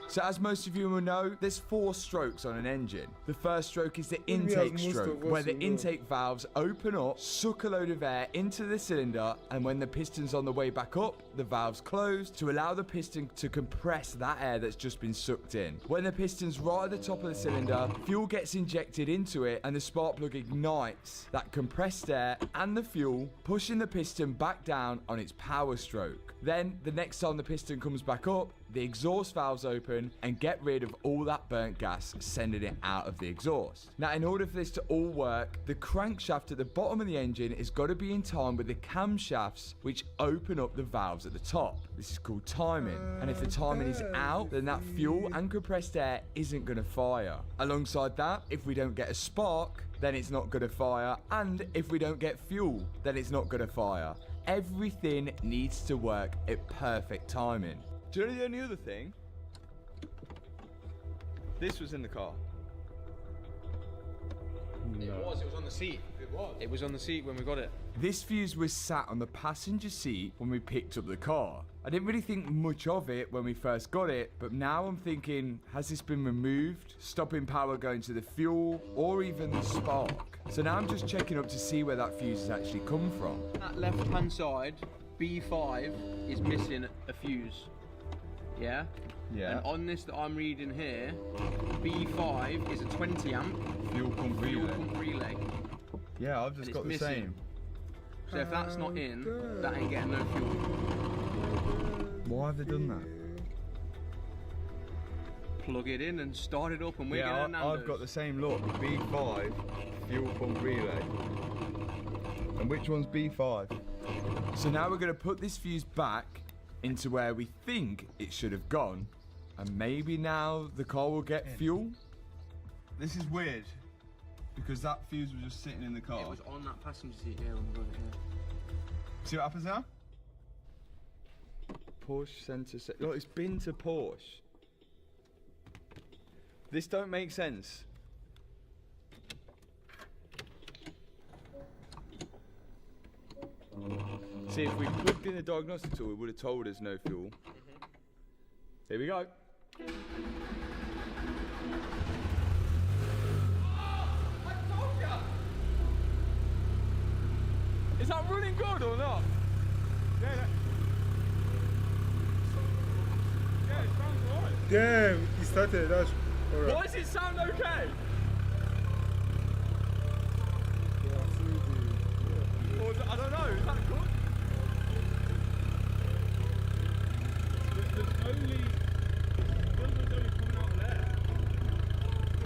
So as most of you will know, there's 4 strokes on an engine. The first stroke is the intake stroke, where the intake valves open up, suck a load of air into the cylinder, and when the piston's on the way back up, the valves close to allow the piston to compress that air that's just been sucked in. When the piston's right at the top of the cylinder, fuel gets injected into it and the spark plug ignites that compressed air and the fuel, pushing the piston back down on its power stroke. Then, the next time the piston comes back up, the exhaust valves open and get rid of all that burnt gas, sending it out of the exhaust. Now, in order for this to all work, the crankshaft at the bottom of the engine has got to be in time with the camshafts, which open up the valves at the top. This is called timing. And if the timing is out, then that fuel and compressed air isn't going to fire. Alongside that, if we don't get a spark, then it's not going to fire. And if we don't get fuel, then it's not going to fire. Everything needs to work at perfect timing. Do you know the only other thing? This was in the car.
It was on the seat. It was on the seat when we got it.
This fuse was sat on the passenger seat when we picked up the car. I didn't really think much of it when we first got it, but now I'm thinking, has this been removed, stopping power going to the fuel, or even the spark? So now I'm just checking up to see where that fuse has actually come from.
That left-hand side, B5, is missing a fuse. Yeah?
Yeah.
And on this that I'm reading here, B5 is a 20 amp
Fuel pump
relay.
Yeah, I've just
got the missing. Same. So if that's not in, that ain't getting no fuel.
Why have they done that?
Plug it in and start it up and we're getting Nando's.
I've got the same look. B5 fuel pump relay. And which one's B5? So now we're going to put this fuse back into where we think it should have gone, and maybe now the car will get fuel. This is weird because that fuse was just sitting in the car.
It was on that passenger seat, yeah, when we got it, yeah.
See what happens now? Porsche centre set. Look, it's been to Porsche. This don't make sense. See, if we plugged in the diagnostic tool, it would have told us no fuel. Here we go. I told ya! Is that running good or not?
Yeah, it sounds alright.
Damn, he started. That's alright.
Why does it sound okay? Or I don't know, is that good?
There's only coming out of there.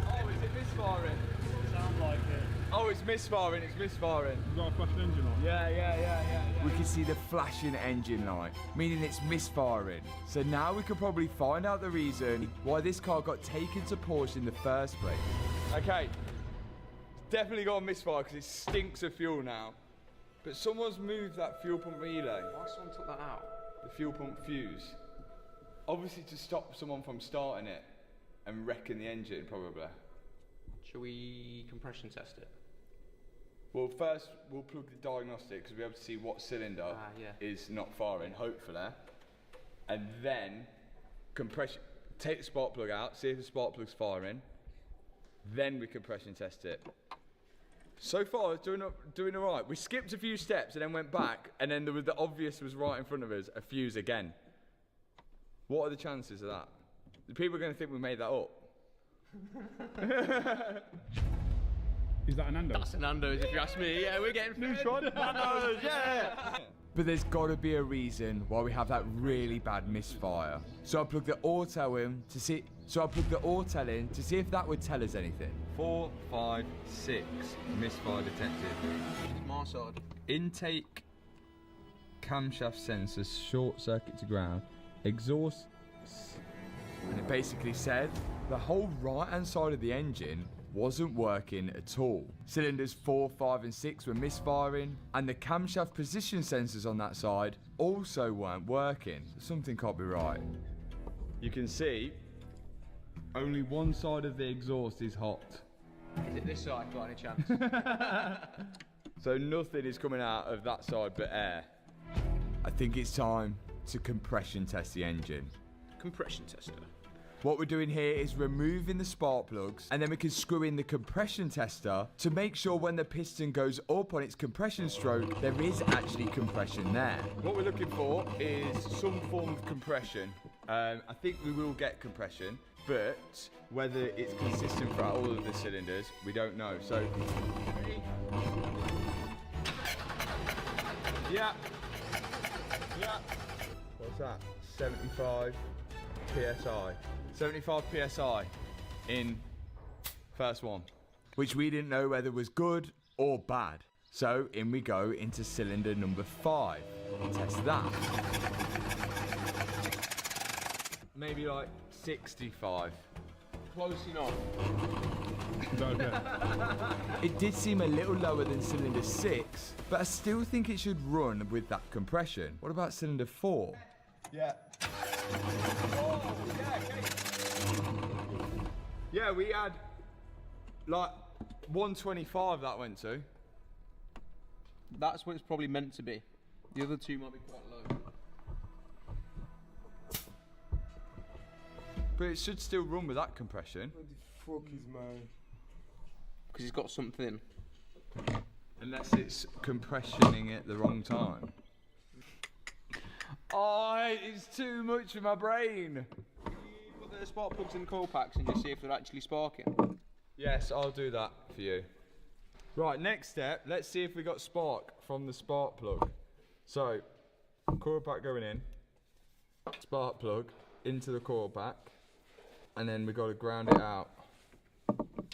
Oh, is it misfiring?
Sound like it.
Oh, it's misfiring, it's misfiring.
You've got a flashing engine on.
Yeah. We can see the flashing engine light, meaning it's misfiring. So now we can probably find out the reason why this car got taken to Porsche in the first place. Okay, definitely got a misfire because it stinks of fuel now. But someone's moved that fuel pump relay.
Why someone took that out?
The fuel pump fuse. Obviously to stop someone from starting it and wrecking the engine, probably.
Shall we compression test it?
Well, first we'll plug the diagnostic because we'll be able to see what cylinder is not firing, hopefully. And then compression, take the spark plug out, see if the spark plug's firing. then we can pressure test it. So far, it's doing all right. We skipped a few steps and then went back, and then the obvious was right in front of us, a fuse again. What are the chances of that? The people are going to think we made that up.
Is that a Nando's?
That's a Nando's if you ask me. Yeah, we're getting
New shot.
Nando's, yeah.
But there's got to be a reason why we have that really bad misfire. So I plugged the auto in to see. If that would tell us anything. 4, 5, 6 misfire detected.
It's my side.
Intake camshaft sensors short circuit to ground. Exhaust. And it basically said the whole right hand side of the engine wasn't working at all. Cylinders 4, 5 and 6 were misfiring, and the camshaft position sensors on that side also weren't working. Something can't be right. You can see only one side of the exhaust is hot.
Is it this side by any chance?
So nothing is coming out of that side but air. I think it's time to compression test the engine.
Compression tester.
What we're doing here is removing the spark plugs, and then we can screw in the compression tester to make sure when the piston goes up on its compression stroke, there is actually compression there. What we're looking for is some form of compression. I think we will get compression, but whether it's consistent throughout all of the cylinders, we don't know. So, ready? Yeah. What's that? 75 PSI. 75 PSI in first one. Which we didn't know whether was good or bad. So in we go into cylinder number 5. Test that. Maybe like 65.
Close enough.
Is that okay?
It did seem a little lower than cylinder 6, but I still think it should run with that compression. What about cylinder 4? Yeah. Oh, yeah, okay. Yeah, we had like 125 that went to.
That's what it's probably meant to be. The other two might be quite low.
But it should still run with that compression.
What the fuck is my...
Because he's got something.
Unless it's compressioning at the wrong time. Oh, it's too much for my brain.
You put the spark plugs in the coil packs and just see if they're actually sparking.
Yes, I'll do that for you. Right, next step, let's see if we got spark from the spark plug. So, coil pack going in, spark plug into the coil pack, and then we got to ground it out.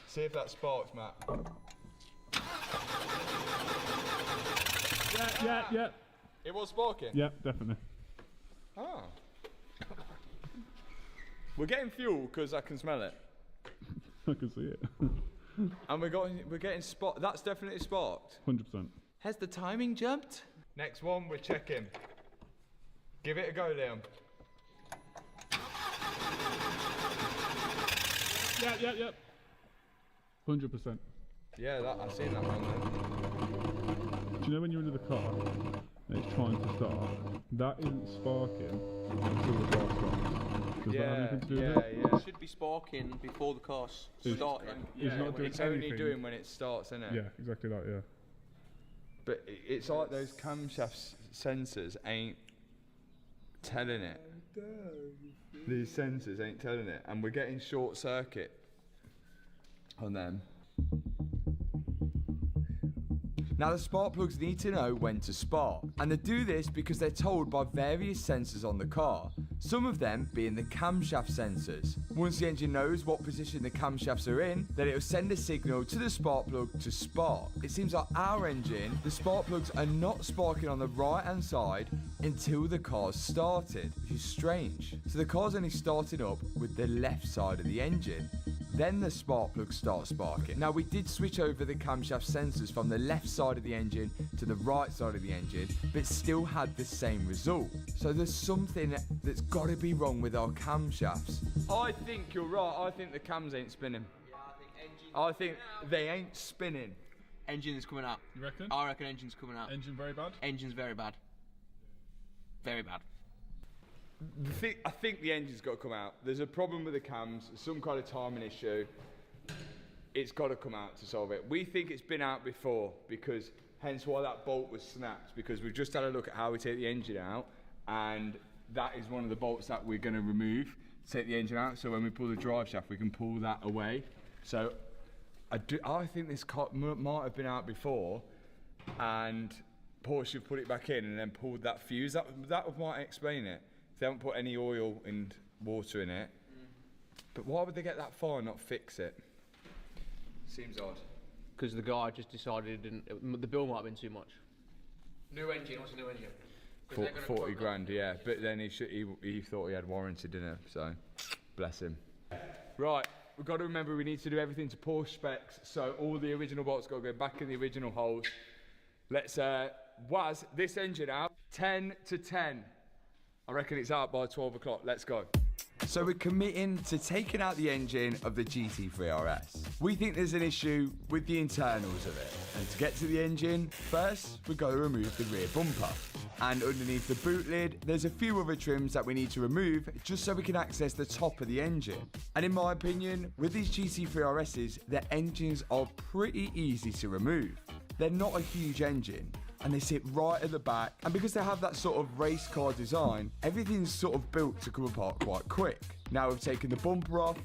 See if that sparks, Matt.
Yeah.
It was sparking?
Yeah, definitely.
Ah. We're getting fuel because I can smell it.
I can see it.
And we're getting spark. That's definitely sparked.
100%.
Has the timing jumped? Next one, we're checking. Give it a go, Liam.
Yeah. 100%.
Yeah, I've seen that one then.
Do you know when you're under the car and it's trying to start, that isn't sparking until the car starts. Does that have anything to do with it?
It should be sparking before the car's starting.
It's not doing
It's only
anything.
doing when it starts, isn't it?
Yeah, exactly that, yeah.
But it's like those camshaft sensors ain't telling it. These sensors ain't telling it, and we're getting short circuit on them. Now the spark plugs need to know when to spark, and they do this because they're told by various sensors on the car, some of them being the camshaft sensors. Once the engine knows what position the camshafts are in, then it'll send a signal to the spark plug to spark. It seems like our engine, the spark plugs are not sparking on the right hand side until the car's started, which is strange. So the car's only starting up with the left side of the engine. Then the spark plugs start sparking. Now we did switch over the camshaft sensors from the left side of the engine to the right side of the engine, but still had the same result. So there's something that's got to be wrong with our camshafts. I think you're right. I think the cams ain't spinning.
Yeah,
I think they ain't spinning.
Engine's coming out.
You reckon?
I reckon engine's coming out.
Engine very bad?
Engine's very bad. Very bad.
I think the engine's got to come out. There's a problem with the cams, some kind of timing issue. it's got to come out to solve it. We think it's been out before, because hence why that bolt was snapped, because we've just had a look at how we take the engine out, and that is one of the bolts that we're going to remove to take the engine out, so when we pull the drive shaft we can pull that away. So I think this car might have been out before, and Porsche have put it back in and then pulled that fuse. That might explain it. They haven't put any oil and water in it. But why would they get that far and not fix it? Seems odd.
Because the guy just decided the bill might have been too much. New engine, what's a new engine?
40 grand, yeah. But then he thought he had warranty, didn't he? So, bless him. Right, we've got to remember we need to do everything to Porsche specs. So all the original bolts got to go back in the original holes. Let's WAS this engine out 10 to 10. I reckon it's out by 12 o'clock. Let's go.
So we're committing to taking out the engine of the GT3 RS. We think there's an issue with the internals of it. And to get to the engine, first we've got to remove the rear bumper. And underneath the boot lid, there's a few other trims that we need to remove just so we can access the top of the engine. And in my opinion, with these GT3 RSs, the engines are pretty easy to remove. They're not a huge engine, and they sit right at the back, and because they have that sort of race car design, everything's sort of built to come apart quite quick. Now we've taken the bumper off,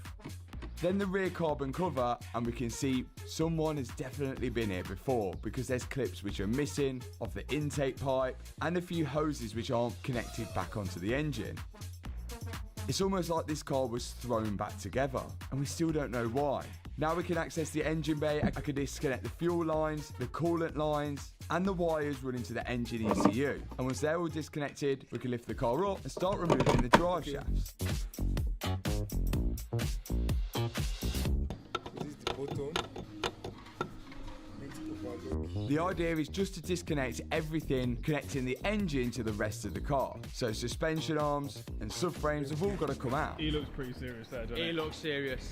then the rear carbon cover, and we can see someone has definitely been here before, because there's clips which are missing off the intake pipe and a few hoses which aren't connected back onto the engine. It's almost like this car was thrown back together, and we still don't know why. Now we can access the engine bay. I can disconnect the fuel lines, the coolant lines, and the wires running to the engine ECU. And once they're all disconnected, we can lift the car up and start removing the drive shafts.
This is the bottom.
The idea is just to disconnect everything connecting the engine to the rest of the car. So suspension arms and subframes have all got to come out.
He looks pretty serious there, doesn't he?
He looks serious.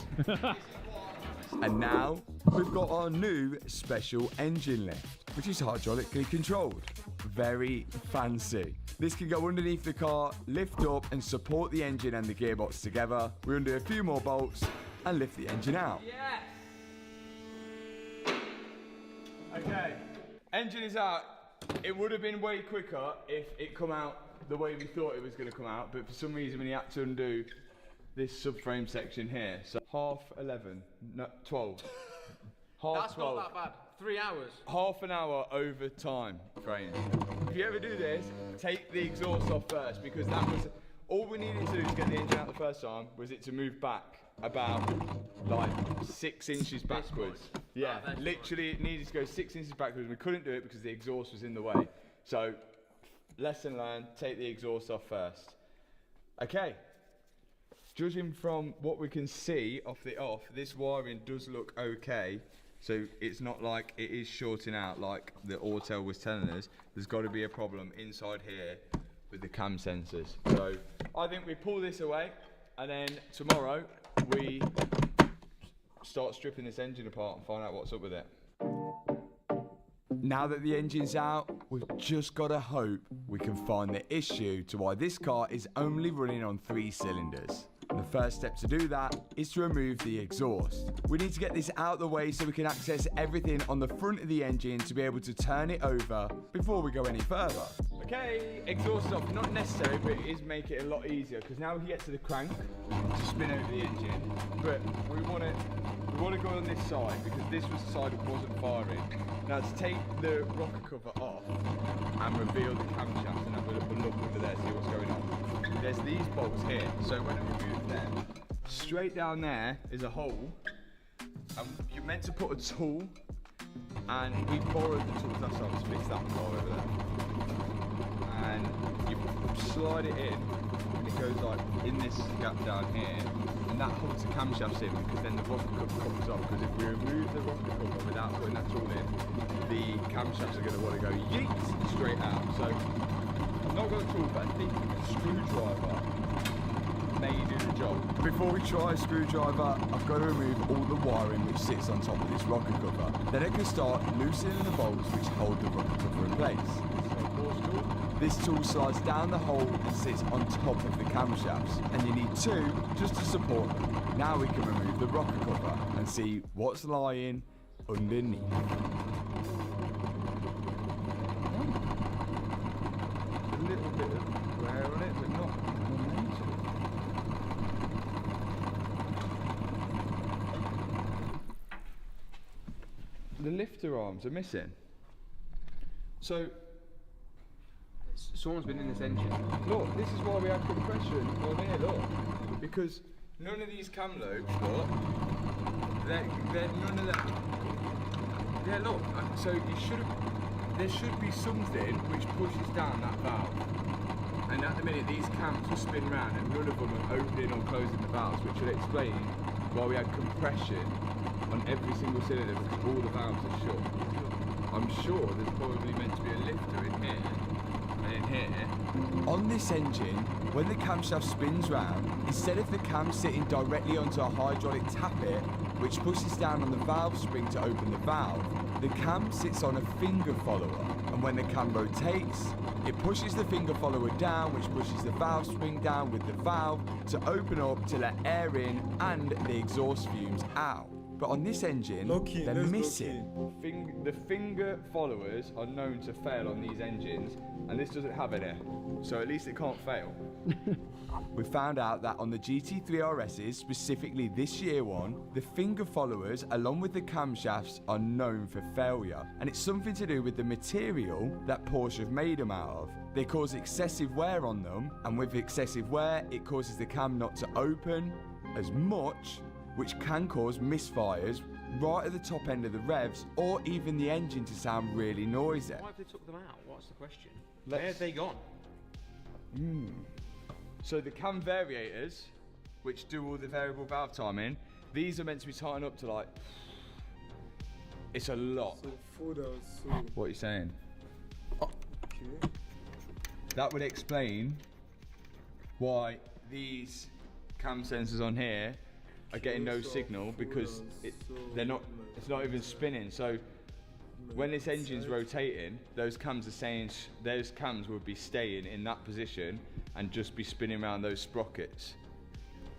And now we've got our new special engine lift, which is hydraulically controlled. Very fancy. This can go underneath the car, lift up and support the engine and the gearbox together. We undo a few more bolts and lift the engine out.
Yes!
Okay, engine is out. It would have been way quicker if it come out the way we thought it was going to come out, but for some reason we had to undo this subframe section here. So 11:30, no, 12.
That's
12.
not that bad. 3 hours.
Half an hour over time frame. If you ever do this, take the exhaust off first, because that was all we needed to do to get the engine out the first time was it to move back about like 6 inches backwards. Yeah, literally it needed to go 6 inches backwards. We couldn't do it because the exhaust was in the way. So lesson learned, take the exhaust off first. Okay. Judging from what we can see off the off, this wiring does look okay. So it's not like it is shorting out like the Autel was telling us. There's got to be a problem inside here with the cam sensors. So I think we pull this away, and then tomorrow we start stripping this engine apart and find out what's up with it.
Now that the engine's out, we've just got to hope we can find the issue to why this car is only running on 3 cylinders. The first step to do that is to remove the exhaust. We need to get this out of the way so we can access everything on the front of the engine to be able to turn it over before we go any further.
Okay, exhaust off, not necessary, but it is make it a lot easier, because now we can get to the crank to spin over the engine, but we want to go on this side, because this was the side that wasn't firing. Now to take the rocker cover off and reveal the camshaft and have a look under there, see what's going on. There's these bolts here, so when I remove them, straight down there is a hole, and you're meant to put a tool, and we borrowed the tools ourselves to fix that car over there. And you slide it in, and it goes like in this gap down here, and that holds the camshafts in, because then the rocker cover comes off, because if we remove the rocker cover without putting that tool in, the camshafts are going to want to go yeet straight out. So I've not got a tool, but I think a screwdriver may do the job.
Before we try a screwdriver, I've got to remove all the wiring which sits on top of this rocker cover. Then I can start loosening the bolts which hold the rocker cover in place.
So Porsche tool.
This tool slides down the hole and sits on top of the camshafts, and you need two just to support them. Now we can remove the rocker cover and see what's lying underneath. A little bit of wear on it, but not major. The lifter arms are missing. So,
Someone's been in this engine.
look, this is why we have compression on here, look. Because none of these cam lobes, look, they're none of that. Yeah, look, so there should be something which pushes down that valve. And at the minute, these cams will spin round and none of them are opening or closing the valves, which will explain why we had compression on every single cylinder because all the valves are shut. I'm sure there's probably meant to be a lifter in here and in here. On this engine, when the camshaft spins round, instead of the cam sitting directly onto a hydraulic tappet, which pushes down on the valve spring to open the valve, the cam sits on a finger follower. And when the cam rotates, it pushes the finger follower down, which pushes the valve spring down with the valve to open up to let air in and the exhaust fumes out. But on this engine, they're missing. The finger followers are known to fail on these engines, and this doesn't have any, so at least it can't fail. We found out that on the GT3 RS's, specifically this year one, the finger followers, along with the camshafts, are known for failure. And it's something to do with the material that Porsche have made them out of. They cause excessive wear on them, and with excessive wear, it causes the cam not to open as much, which can cause misfires right at the top end of the revs, or even the engine to sound really noisy.
Why have they took them out? What's the question? Where have they gone?
So the cam variators, which do all the variable valve timing, these are meant to be tightened up to like, it's a lot.
So fold out, so
What are you saying?
okay.
That would explain why these cam sensors on here are getting no signal, because it's not even spinning. So when this engine's rotating, those cams are saying those cams would be staying in that position and just be spinning around those sprockets.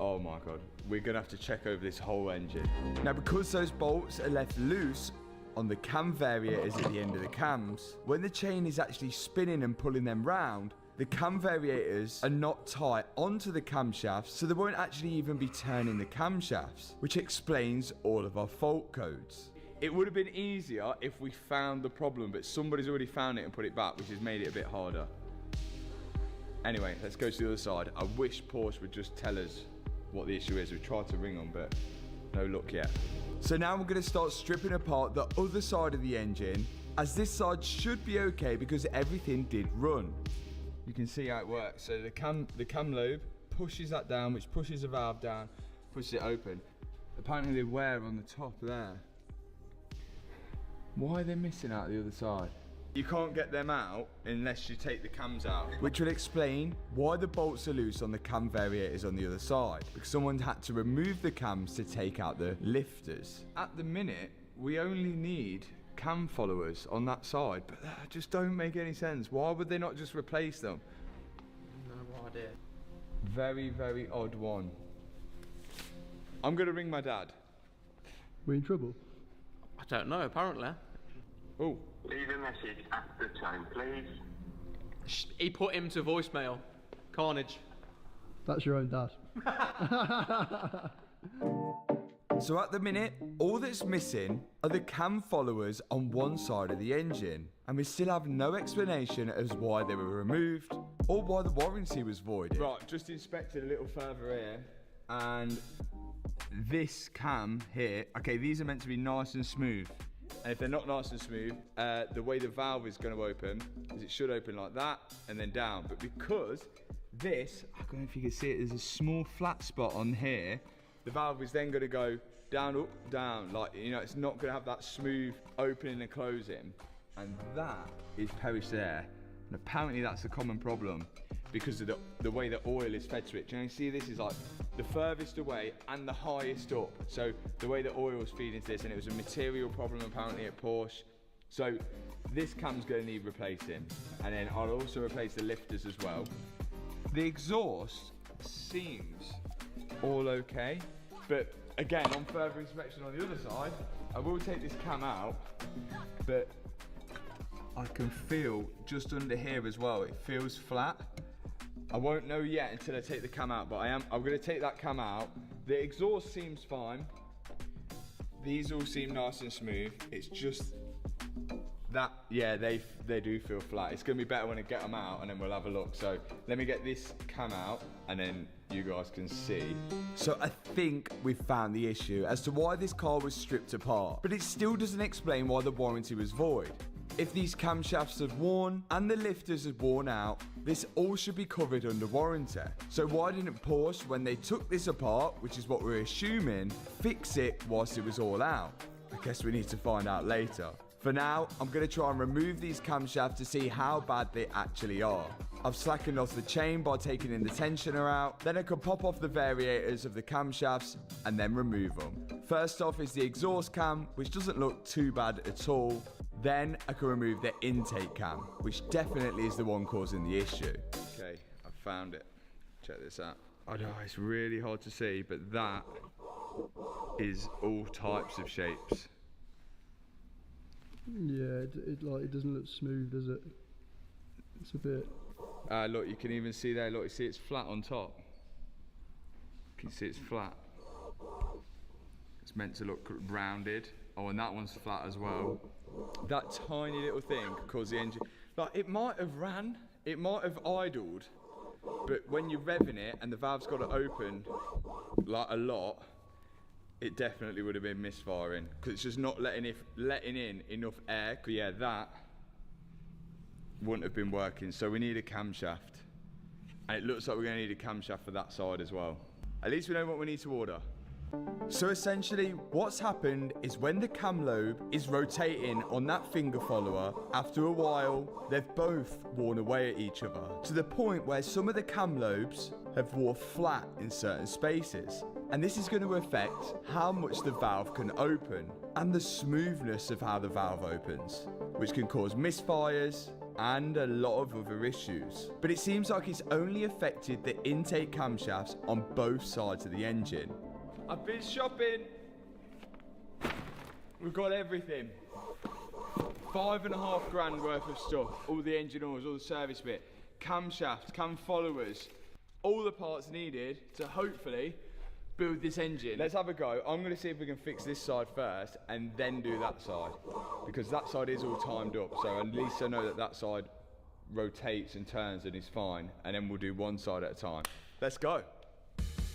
Oh my god, we're gonna have to check over this whole engine. Now, because those bolts are left loose on the cam variators at the end of the cams, when the chain is actually spinning and pulling them round, the cam variators are not tight onto the camshafts, so they won't actually even be turning the camshafts, which explains all of our fault codes. It would have been easier if we found the problem, but somebody's already found it and put it back, which has made it a bit harder. Anyway, let's go to the other side. I wish Porsche would just tell us what the issue is. We tried to ring them, but no luck yet. So now we're going to start stripping apart the other side of the engine, as this side should be okay because everything did run. You can see how it works. So the cam lobe pushes that down, which pushes the valve down, pushes it open. Apparently they wear on the top there. Why are they missing out the other side? You can't get them out unless you take the cams out. Which would explain why the bolts are loose on the cam variators on the other side, because someone had to remove the cams to take out the lifters. At the minute, we only need cam followers on that side, but that just don't make any sense. Why would they not just replace them?
No idea.
Very, very odd one. I'm gonna ring my dad.
We're in trouble.
I don't know, apparently.
Oh.
Leave a message after the tone, please.
He put him to voicemail. Carnage.
That's your own dad.
So at the minute, all that's missing are the cam followers on one side of the engine, and we still have no explanation as why they were removed or why the warranty was voided. Right, just inspected a little further here, and this cam here, okay, these are meant to be nice and smooth. And if they're not nice and smooth, the way the valve is going to open is it should open like that and then down. But because this, I don't know if you can see it, there's a small flat spot on here. The valve is then going to go down, up, down. Like, you know, it's not going to have that smooth opening and closing. And that is perished air. And apparently that's a common problem because of the way the oil is fed to it. Do you see this is like the furthest away and the highest up. So the way the oil was feeding to this, and it was a material problem apparently at Porsche. So this cam's going to need replacing, and then I'll also replace the lifters as well. The exhaust seems all okay, but again, on further inspection on the other side, I will take this cam out, but I can feel just under here as well, it feels flat. I won't know yet until I take the cam out, but I'm gonna take that cam out. The exhaust seems fine. These all seem nice and smooth. It's just that, yeah, they do feel flat. It's gonna be better when I get them out and then we'll have a look. So let me get this cam out and then you guys can see.
So I think we've found the issue as to why this car was stripped apart, but it still doesn't explain why the warranty was void. If these camshafts have worn and the lifters have worn out, this all should be covered under warranty. So why didn't Porsche, when they took this apart, which is what we're assuming, fix it whilst it was all out? I guess we need to find out later. For now, I'm going to try and remove these camshafts to see how bad they actually are. I've slackened off the chain by taking in the tensioner out, then I can pop off the variators of the camshafts and then remove them. First off is the exhaust cam, which doesn't look too bad at all. Then I can remove the intake cam, which definitely is the one causing the issue.
Okay, I found it. Check this out. I know it's really hard to see, but that is all types of shapes.
Yeah, it doesn't look smooth, does it? It's a bit.
Look, you can even see there. Look, you see it's flat on top. You can see it's flat. It's meant to look rounded. Oh, and that one's flat as well. That tiny little thing could cause the engine. Like, it might have ran, it might have idled, but when you're revving it and the valve's got to open like a lot, it definitely would have been misfiring because it's just not letting in enough air. Yeah, that wouldn't have been working. So we need a camshaft, and it looks like we're going to need a camshaft for that side as well. At least we know what we need to order.
So essentially, what's happened is when the cam lobe is rotating on that finger follower, after a while, they've both worn away at each other, to the point where some of the cam lobes have worn flat in certain spaces. And this is going to affect how much the valve can open and the smoothness of how the valve opens, which can cause misfires and a lot of other issues. But it seems like it's only affected the intake camshafts on both sides of the engine.
I've been shopping. We've got everything. $5.5 grand worth of stuff. All the engine oils, all the service bit, camshafts, cam followers, all the parts needed to hopefully build this engine. Let's have a go. I'm going to see if we can fix this side first and then do that side, because that side is all timed up. So at least I know that that side rotates and turns and is fine, and then we'll do one side at a time. Let's go.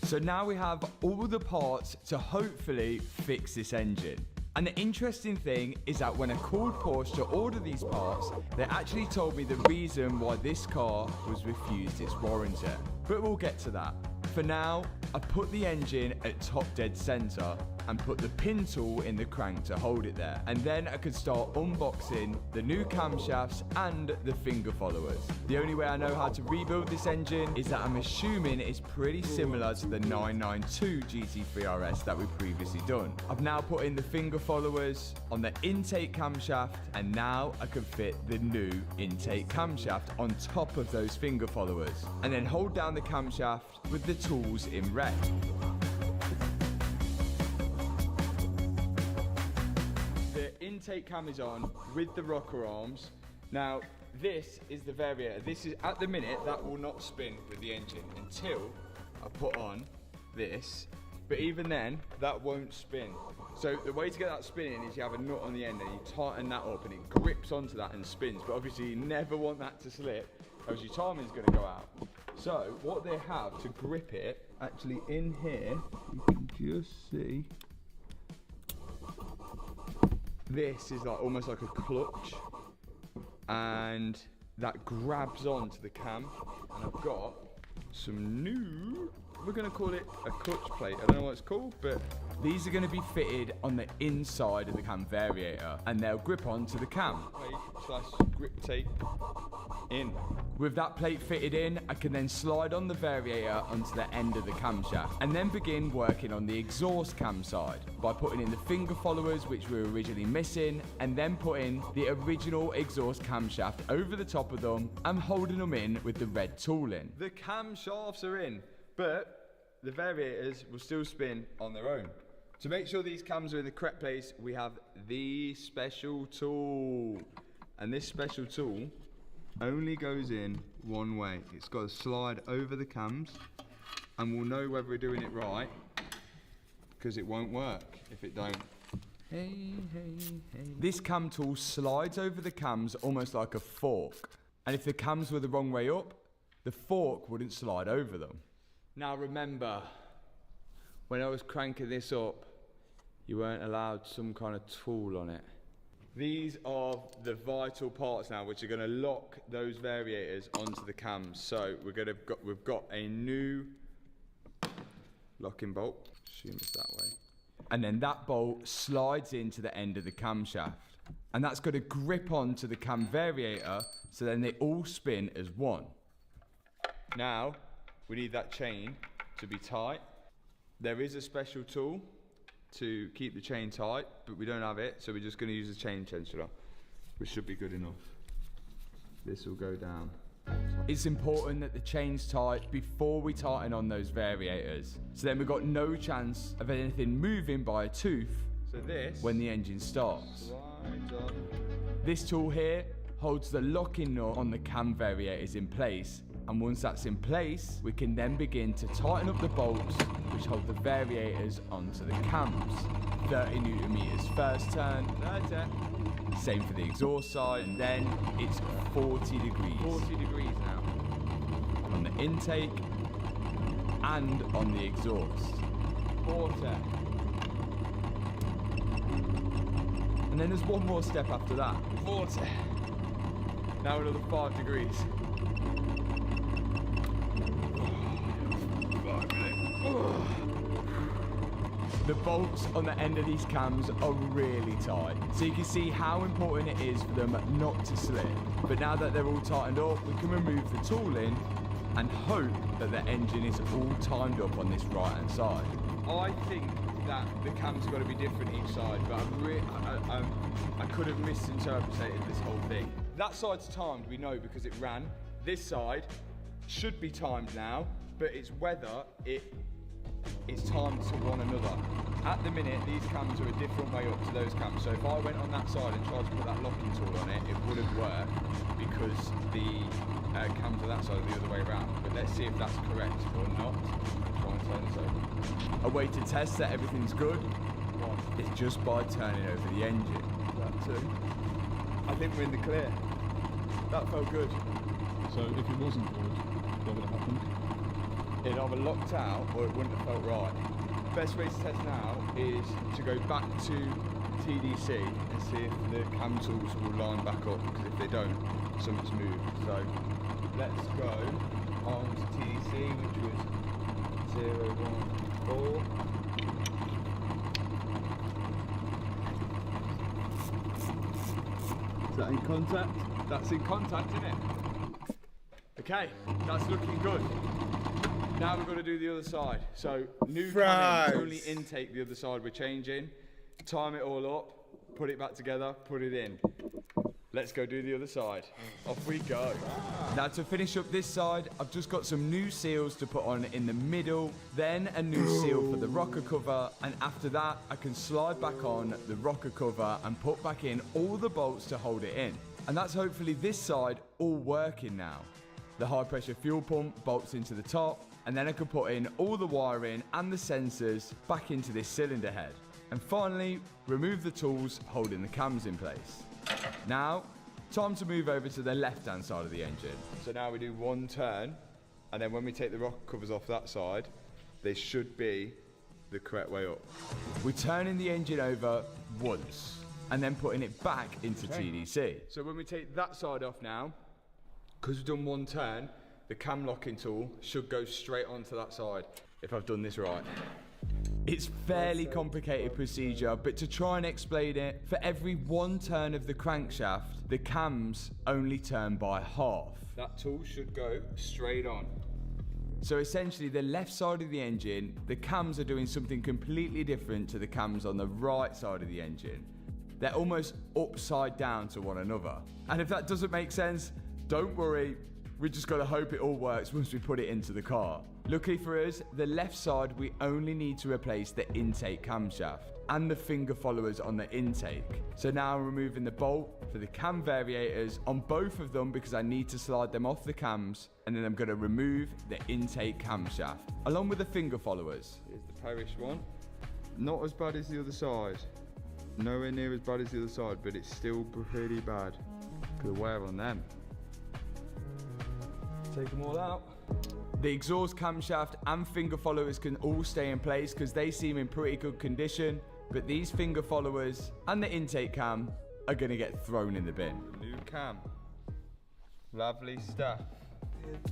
So now we have all the parts to hopefully fix this engine. And the interesting thing is that when I called Porsche to order these parts, they actually told me the reason why this car was refused its warranty. But we'll get to that. For now, I put the engine at top dead center and put the pin tool in the crank to hold it there. And then I could start unboxing the new camshafts and the finger followers. The only way I know how to rebuild this engine is that I'm assuming it's pretty similar to the 992 GT3 RS that we've previously done. I've now put in the finger followers on the intake camshaft, and now I can fit the new intake camshaft on top of those finger followers, and then hold down the camshaft with the tools in rec.
Intake cam is on with the rocker arms. Now this is the variator. This is, at the minute, that will not spin with the engine until I put on this, but even then that won't spin. So the way to get that spinning is you have a nut on the end and you tighten that up and it grips onto that and spins, but obviously you never want that to slip, else your timing's going to go out. So what they have to grip it, actually in here, you can just see this is like almost like a clutch, and that grabs onto the cam. And I've got some new, we're going to call it a clutch plate. I don't know what it's called, but
these are going to be fitted on the inside of the cam variator, and they'll grip onto the cam.
Plate / grip tape in. With that plate fitted in, I can then slide on the variator onto the end of the camshaft and then begin working on the exhaust cam side by putting in the finger followers which we were originally missing and then putting the original exhaust camshaft over the top of them and holding them in with the red tooling. The camshafts are in, but the variators will still spin on their own. To make sure these cams are in the correct place, we have the special tool. And this special tool only goes in one way. It's got to slide over the cams and we'll know whether we're doing it right because it won't work if it don't. Hey, hey, hey. This cam tool slides over the cams almost like a fork. And if the cams were the wrong way up, the fork wouldn't slide over them. Now remember, when I was cranking this up, you weren't allowed some kind of tool on it. These are the vital parts now, which are going to lock those variators onto the cams. So we've got a new locking bolt. Assume it's that way. And then that bolt slides into the end of the camshaft, and that's got to grip onto the cam variator, so then they all spin as one. Now we need that chain to be tight. There is a special tool to keep the chain tight, but we don't have it, so we're just going to use the chain tensioner, which should be good enough. This will go down. It's important that the chain's tight before we tighten on those variators, so then we've got no chance of anything moving by a tooth when the engine starts. This tool here holds the locking nut on the cam variators in place, and once that's in place, we can then begin to tighten up the bolts which hold the variators onto the cams. 30 Newton meters first turn, same for the exhaust side, and then it's 40 degrees. 40 degrees now. On the intake and on the exhaust. 40. And then there's one more step after that. 40. Now another 5 degrees. The bolts on the end of these cams are really tight, so you can see how important it is for them not to slip. But now that they're all tightened up, we can remove the tooling and hope that the engine is all timed up on this right hand side. I think that the cams have got to be different each side, but I could have misinterpreted this whole thing. That side's timed, we know, because it ran. This side should be timed now, but it's whether it's timed to one another. At the minute, these cams are a different way up to those cams, so if I went on that side and tried to put that locking tool on it, it wouldn't work because the cams on that side are the other way around. But let's see if that's correct or not. Try and turn this over. A way to test that everything's good is just by turning over the engine. That too. I think we're in the clear. That felt good.
So if it wasn't good, what would have happened?
It either locked out or it wouldn't have felt right. Best way to test now is to go back to TDC and see if the cam tools will line back up, because if they don't, something's moved. So let's go on to TDC, which was 014. Is that in contact? That's in contact, isn't it? Okay, that's looking good. Now we've got to do the other side. So new cam, only intake the other side we're changing. Time it all up, put it back together, put it in. Let's go do the other side. Off we go. Now to finish up this side, I've just got some new seals to put on in the middle, then a new seal for the rocker cover, and after that I can slide back on the rocker cover and put back in all the bolts to hold it in. And that's hopefully this side all working now. The high pressure fuel pump bolts into the top, and then I can put in all the wiring and the sensors back into this cylinder head. And finally, remove the tools holding the cams in place. Now, time to move over to the left-hand side of the engine. So now we do one turn, and then when we take the rocker covers off that side, they should be the correct way up. We're turning the engine over once, and then putting it back into TDC. So when we take that side off now, because we've done one turn, the cam locking tool should go straight onto that side, if I've done this right. It's fairly complicated procedure, but to try and explain it, for every one turn of the crankshaft, the cams only turn by half. That tool should go straight on. So essentially the left side of the engine, the cams are doing something completely different to the cams on the right side of the engine. They're almost upside down to one another. And if that doesn't make sense, don't worry, we just gotta hope it all works once we put it into the car. Luckily for us, the left side, we only need to replace the intake camshaft and the finger followers on the intake. So now I'm removing the bolt for the cam variators on both of them because I need to slide them off the cams, and then I'm gonna remove the intake camshaft along with the finger followers. Here's the Parish one. Not as bad as the other side. Nowhere near as bad as the other side, but it's still pretty bad. Look at the wear on them. Take them all out. The exhaust camshaft and finger followers can all stay in place because they seem in pretty good condition, but these finger followers and the intake cam are gonna get thrown in the bin. New cam. Lovely stuff.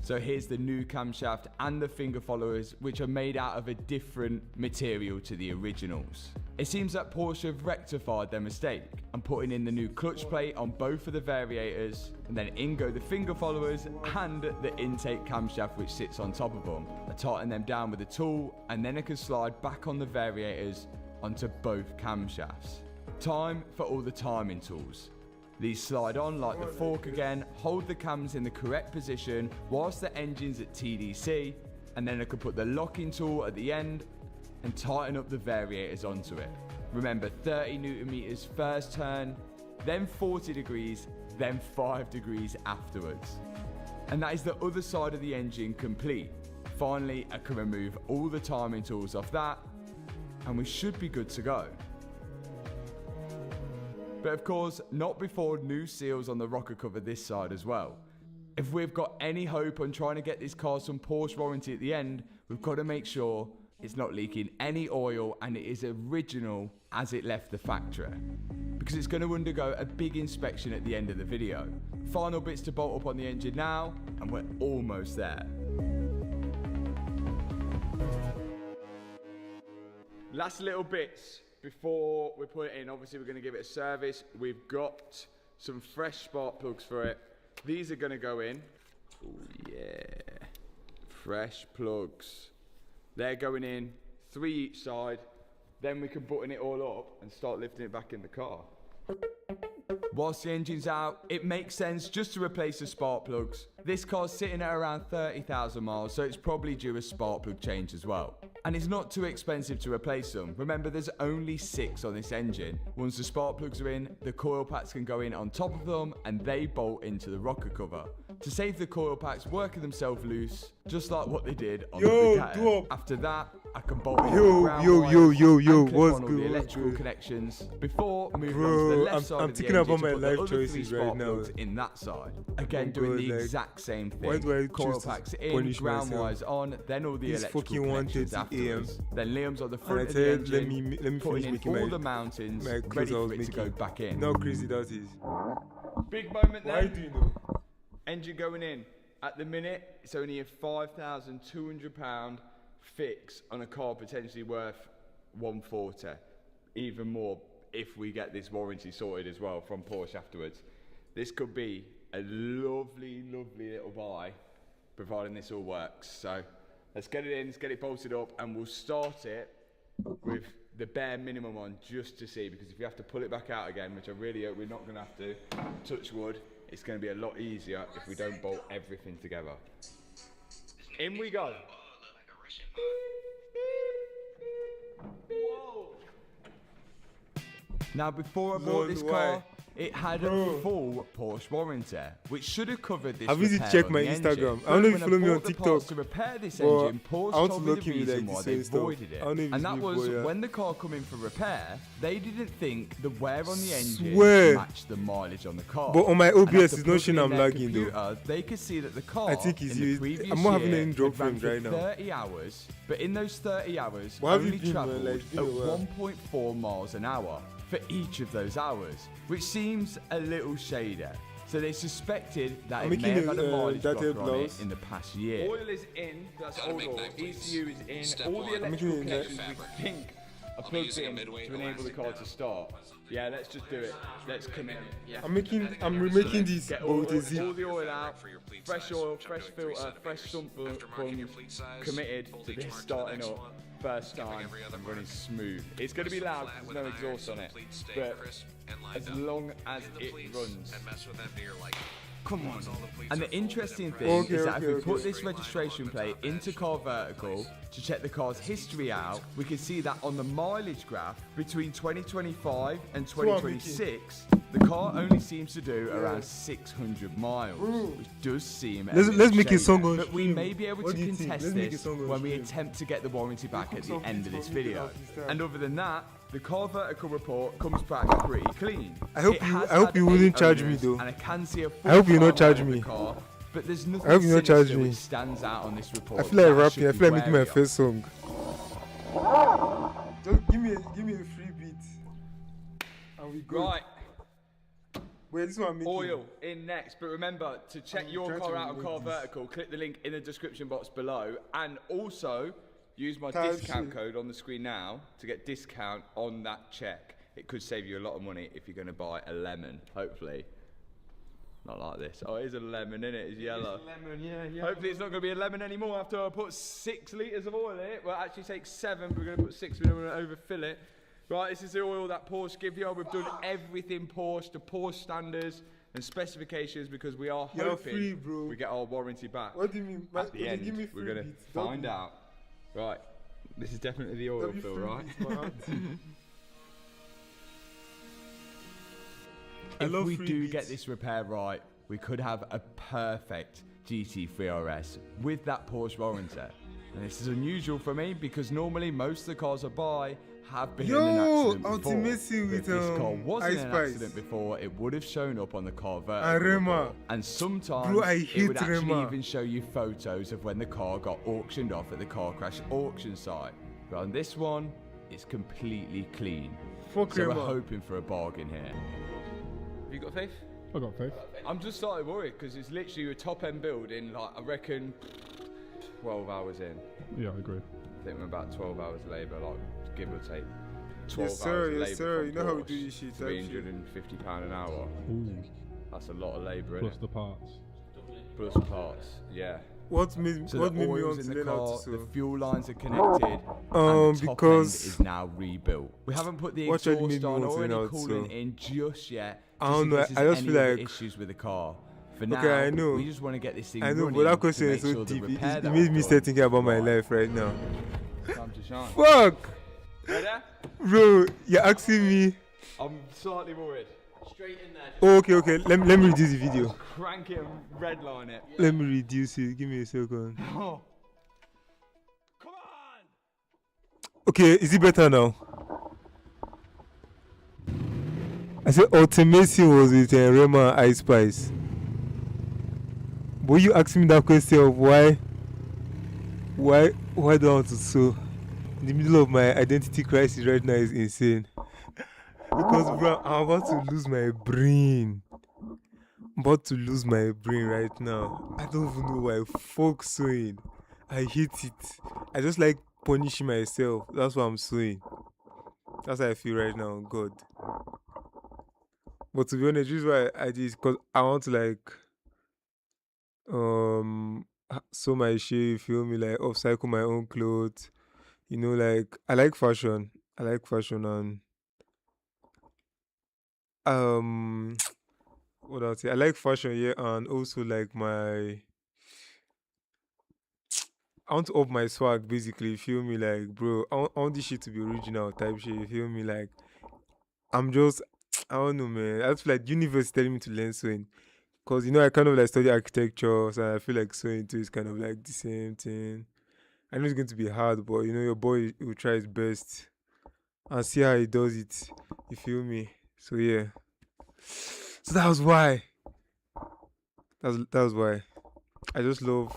So here's the new camshaft and the finger followers, which are made out of a different material to the originals. It seems that Porsche have rectified their mistake and putting in the new clutch plate on both of the variators, and then in go the finger followers and the intake camshaft which sits on top of them. I tighten them down with a tool, and then I can slide back on the variators onto both camshafts. Time for all the timing tools. These slide on like the fork again, hold the cams in the correct position whilst the engine's at TDC, and then I can put the locking tool at the end and tighten up the variators onto it. Remember, 30 Newton meters first turn, then 40 degrees, then 5 degrees afterwards. And that is the other side of the engine complete. Finally, I can remove all the timing tools off that, and we should be good to go. But of course, not before new seals on the rocker cover this side as well. If we've got any hope on trying to get this car some Porsche warranty at the end, we've got to make sure it's not leaking any oil and it is original as it left the factory, because it's going to undergo a big inspection at the end of the video. Final bits to bolt up on the engine now, and we're almost there. Last little bits before we put it in. Obviously we're going to give it a service. We've got some fresh spark plugs for it. These are going to go in. Oh yeah, fresh plugs. They're going in, 3 each side. Then we can button it all up and start lifting it back in the car. Whilst the engine's out, it makes sense just to replace the spark plugs. This car's sitting at around 30,000 miles, so it's probably due a spark plug change as well. And it's not too expensive to replace them. Remember, there's only 6 on this engine. Once the spark plugs are in, the coil packs can go in on top of them and they bolt into the rocker cover. To save the coil packs working themselves loose, just like what they did on the Bugatti. After that, I can bolt in what's good, the electrical connections before moving on to the left side of the engine to put the other 3 spark plugs in that side. Again, doing the exact same thing. Coil packs in, ground wires on, then all the electrical connections afterwards. Then Liam's on the front of the engine, putting in all the mountings, ready for it to go back in.
How crazy that is.
Big moment then.
Why do you know?
Engine going in. At the minute, it's only a £5,200 fix on a car potentially worth 140. Even more if we get this warranty sorted as well from Porsche afterwards. This could be a lovely, lovely little buy, providing this all works. So let's get it in, let's get it bolted up, and we'll start it with the bare minimum on just to see, because if you have to pull it back out again, which I really hope we're not going to have to, touch wood, it's going to be a lot easier if we don't bolt everything together. In we go. Whoa. Now, before I bought this car, it had a full Porsche warranty, which should have covered this.
I've visited check my Instagram. I don't know if you follow me on TikTok.
To repair this engine, Porsche
I want
told
to
me
look
the
at
reason
like
why they voided it. And that was when the car come in for repair, they didn't think the wear on the engine matched the mileage on the car.
But on my OBS, it's not showing I'm lagging though.
They could see that the car,
I think it's used. I'm
not
having any drop frames right now.
30 hours, but in those 30 hours, only travelled at 1.4 miles an hour for each of those hours, which seems a little shady. So they suspected that
I'm
it may have
making
had a
a,
mileage
dotted
blocker on it
blouse.
in the past year. Oil is in, that's old oil. ECU is in, all the electrical connections we think are plugged in to enable the car to start. Yeah, let's just do it. Let's commit. Yeah.
I'm remaking this,
Get
but
all,
with a zip.
all the oil out, fresh oil, fresh filter, fresh sump funds, committed to this starting up. First time and running smooth. It's going to be loud because there's no exhaust on it, but as long as it runs. Come on. And the interesting thing is that if we put this registration plate into car vertical to check the car's history out, we can see that on the mileage graph between 2025 and 2026, the car only seems to do around 600 miles, which does seem
let's make a song on
but we may be able to contest this when we attempt to get the warranty back at the end of this video. And other than that, the car vertical report comes back pretty clean.
I hope you wouldn't charge me though.
And I can see a
I hope you not charge me.
Car, but there's nothing
I hope you not charge me.
which stands out on this report.
I feel like rapping. I feel like making my first song. Just give me a free beat, and we go.
Right.
Wait, this one I'm making.
Oil in next, but remember to check your car out on Car Vertical. Click the link in the description box below, and also use my discount code on the screen now to get discount on that check. It could save you a lot of money if you're going to buy a lemon, hopefully. Not like this. Oh, it is a lemon, isn't it? It's yellow.
It's a lemon, yeah.
Hopefully it's not going to be a lemon anymore after I put 6 litres of oil in it. Well, actually take 7, but we're going to put 6 and we're going to overfill it. Right, this is the oil that Porsche give you. We've done everything Porsche to Porsche standards and specifications because we are hoping
free, bro.
we get our warranty back.
What do you mean?
At the end,
give me free
we're going
beats.
to find out. Right, this is definitely the oil fill, right? If we do get this repair right, we could have a perfect GT3 RS with that Porsche warranty. And this is unusual for me because normally most of the cars I buy have been in an accident before. If this car wasn't in an accident before, it would have shown up on the car vertical. And sometimes it would actually even show you photos of when the car got auctioned off at the car crash auction site. But on this one, it's completely clean. So we're hoping for a bargain here. Have you got faith?
I got faith.
I'm just starting worried because it's literally a top end build in like I reckon 12 hours in.
Yeah, I agree.
I think we're about 12 hours labour, like give or take. 12
yes, sir.
hours
Yes,
labour
sir.
from
You know how we
Porsche,
do this shit.
£350 an hour.
Ooh.
That's a lot of labour.
Plus the parts.
Plus parts, yeah.
What made me want to learn how to sew?
The fuel lines are connected, and the top
because
end is now rebuilt. We haven't put the exhaust on or any coolant in just yet.
I don't know. I just feel like
issues with the car. For now,
okay, I know.
We just want to get this thing
I know,
running.
but that question is so deep. It made me start thinking about my life right now.
Time to shine.
Fuck!
Ready?
Bro, you're asking me.
I'm slightly worried.
Straight in there.
Oh, okay. Let me reduce the video.
Crank it and redline it.
Let me reduce it. Give me a second.
Oh.
Come on!
Okay, is it better now? I said ultimacy was with Rema Ice Spice. But you asking me that question of why do I want to sew? In the middle of my identity crisis right now is insane. Because bro, I'm about to lose my brain. I'm about to lose my brain right now. I don't even know why. Fuck sewing. I hate it. I just like punishing myself. That's what I'm sewing. That's how I feel right now. God. But to be honest, this is why I did, because I want to like sew my shit, feel me, like upcycle my own clothes. You know, like I like fashion. And what else? I like fashion, yeah, and also like I want to up my swag, basically. Feel me, like, bro, I want this shit to be original type shit. Feel me, like, I don't know, man. I feel like the universe is telling me to learn sewing, cause you know I kind of like study architecture, so I feel like sewing too is kind of like the same thing. I know it's going to be hard, but you know your boy will try his best and see how he does it. You feel me? So yeah. So that was why. That was why. I just love.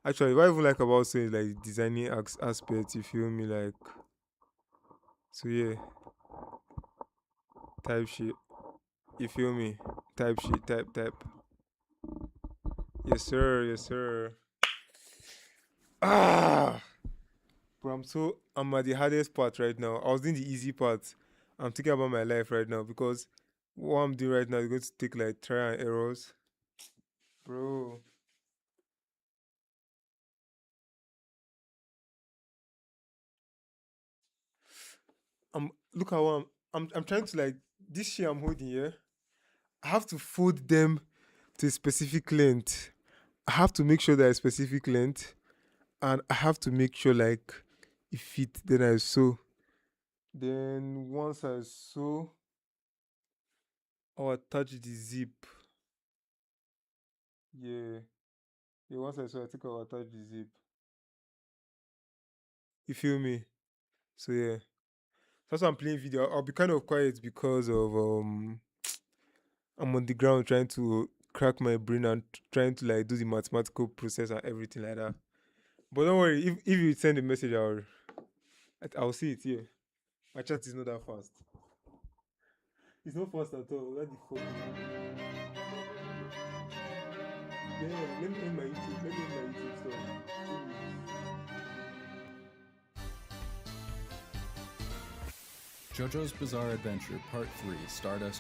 Actually, what I even like about sewing is like designing aspects. You feel me? Like. So yeah. Type shit. You feel me? Type shit, type. Yes, sir. Yes, sir. Ah, bro, I'm at the hardest part right now. I was doing the easy part. I'm thinking about my life right now because what I'm doing right now is going to take like trial and errors, bro. Look at what I'm trying to like this shit I'm holding here. I have to fold them to a specific length. I have to make sure that a specific length, and I have to make sure like it fit. Then I sew. Then once I sew, I'll attach the zip. Yeah. Yeah, once I sew, I think I'll attach the zip. You feel me? So yeah. That's why I'm playing video. I'll be kind of quiet because of I'm on the ground trying to crack my brain and trying to like do the mathematical process and everything like that. But don't worry, if you send a message, I'll see it here. My chat is not that fast. It's not fast at all. What the fuck? Yeah, let me end my YouTube. Let me end my YouTube story.
JoJo's Bizarre Adventure Part 3 Stardust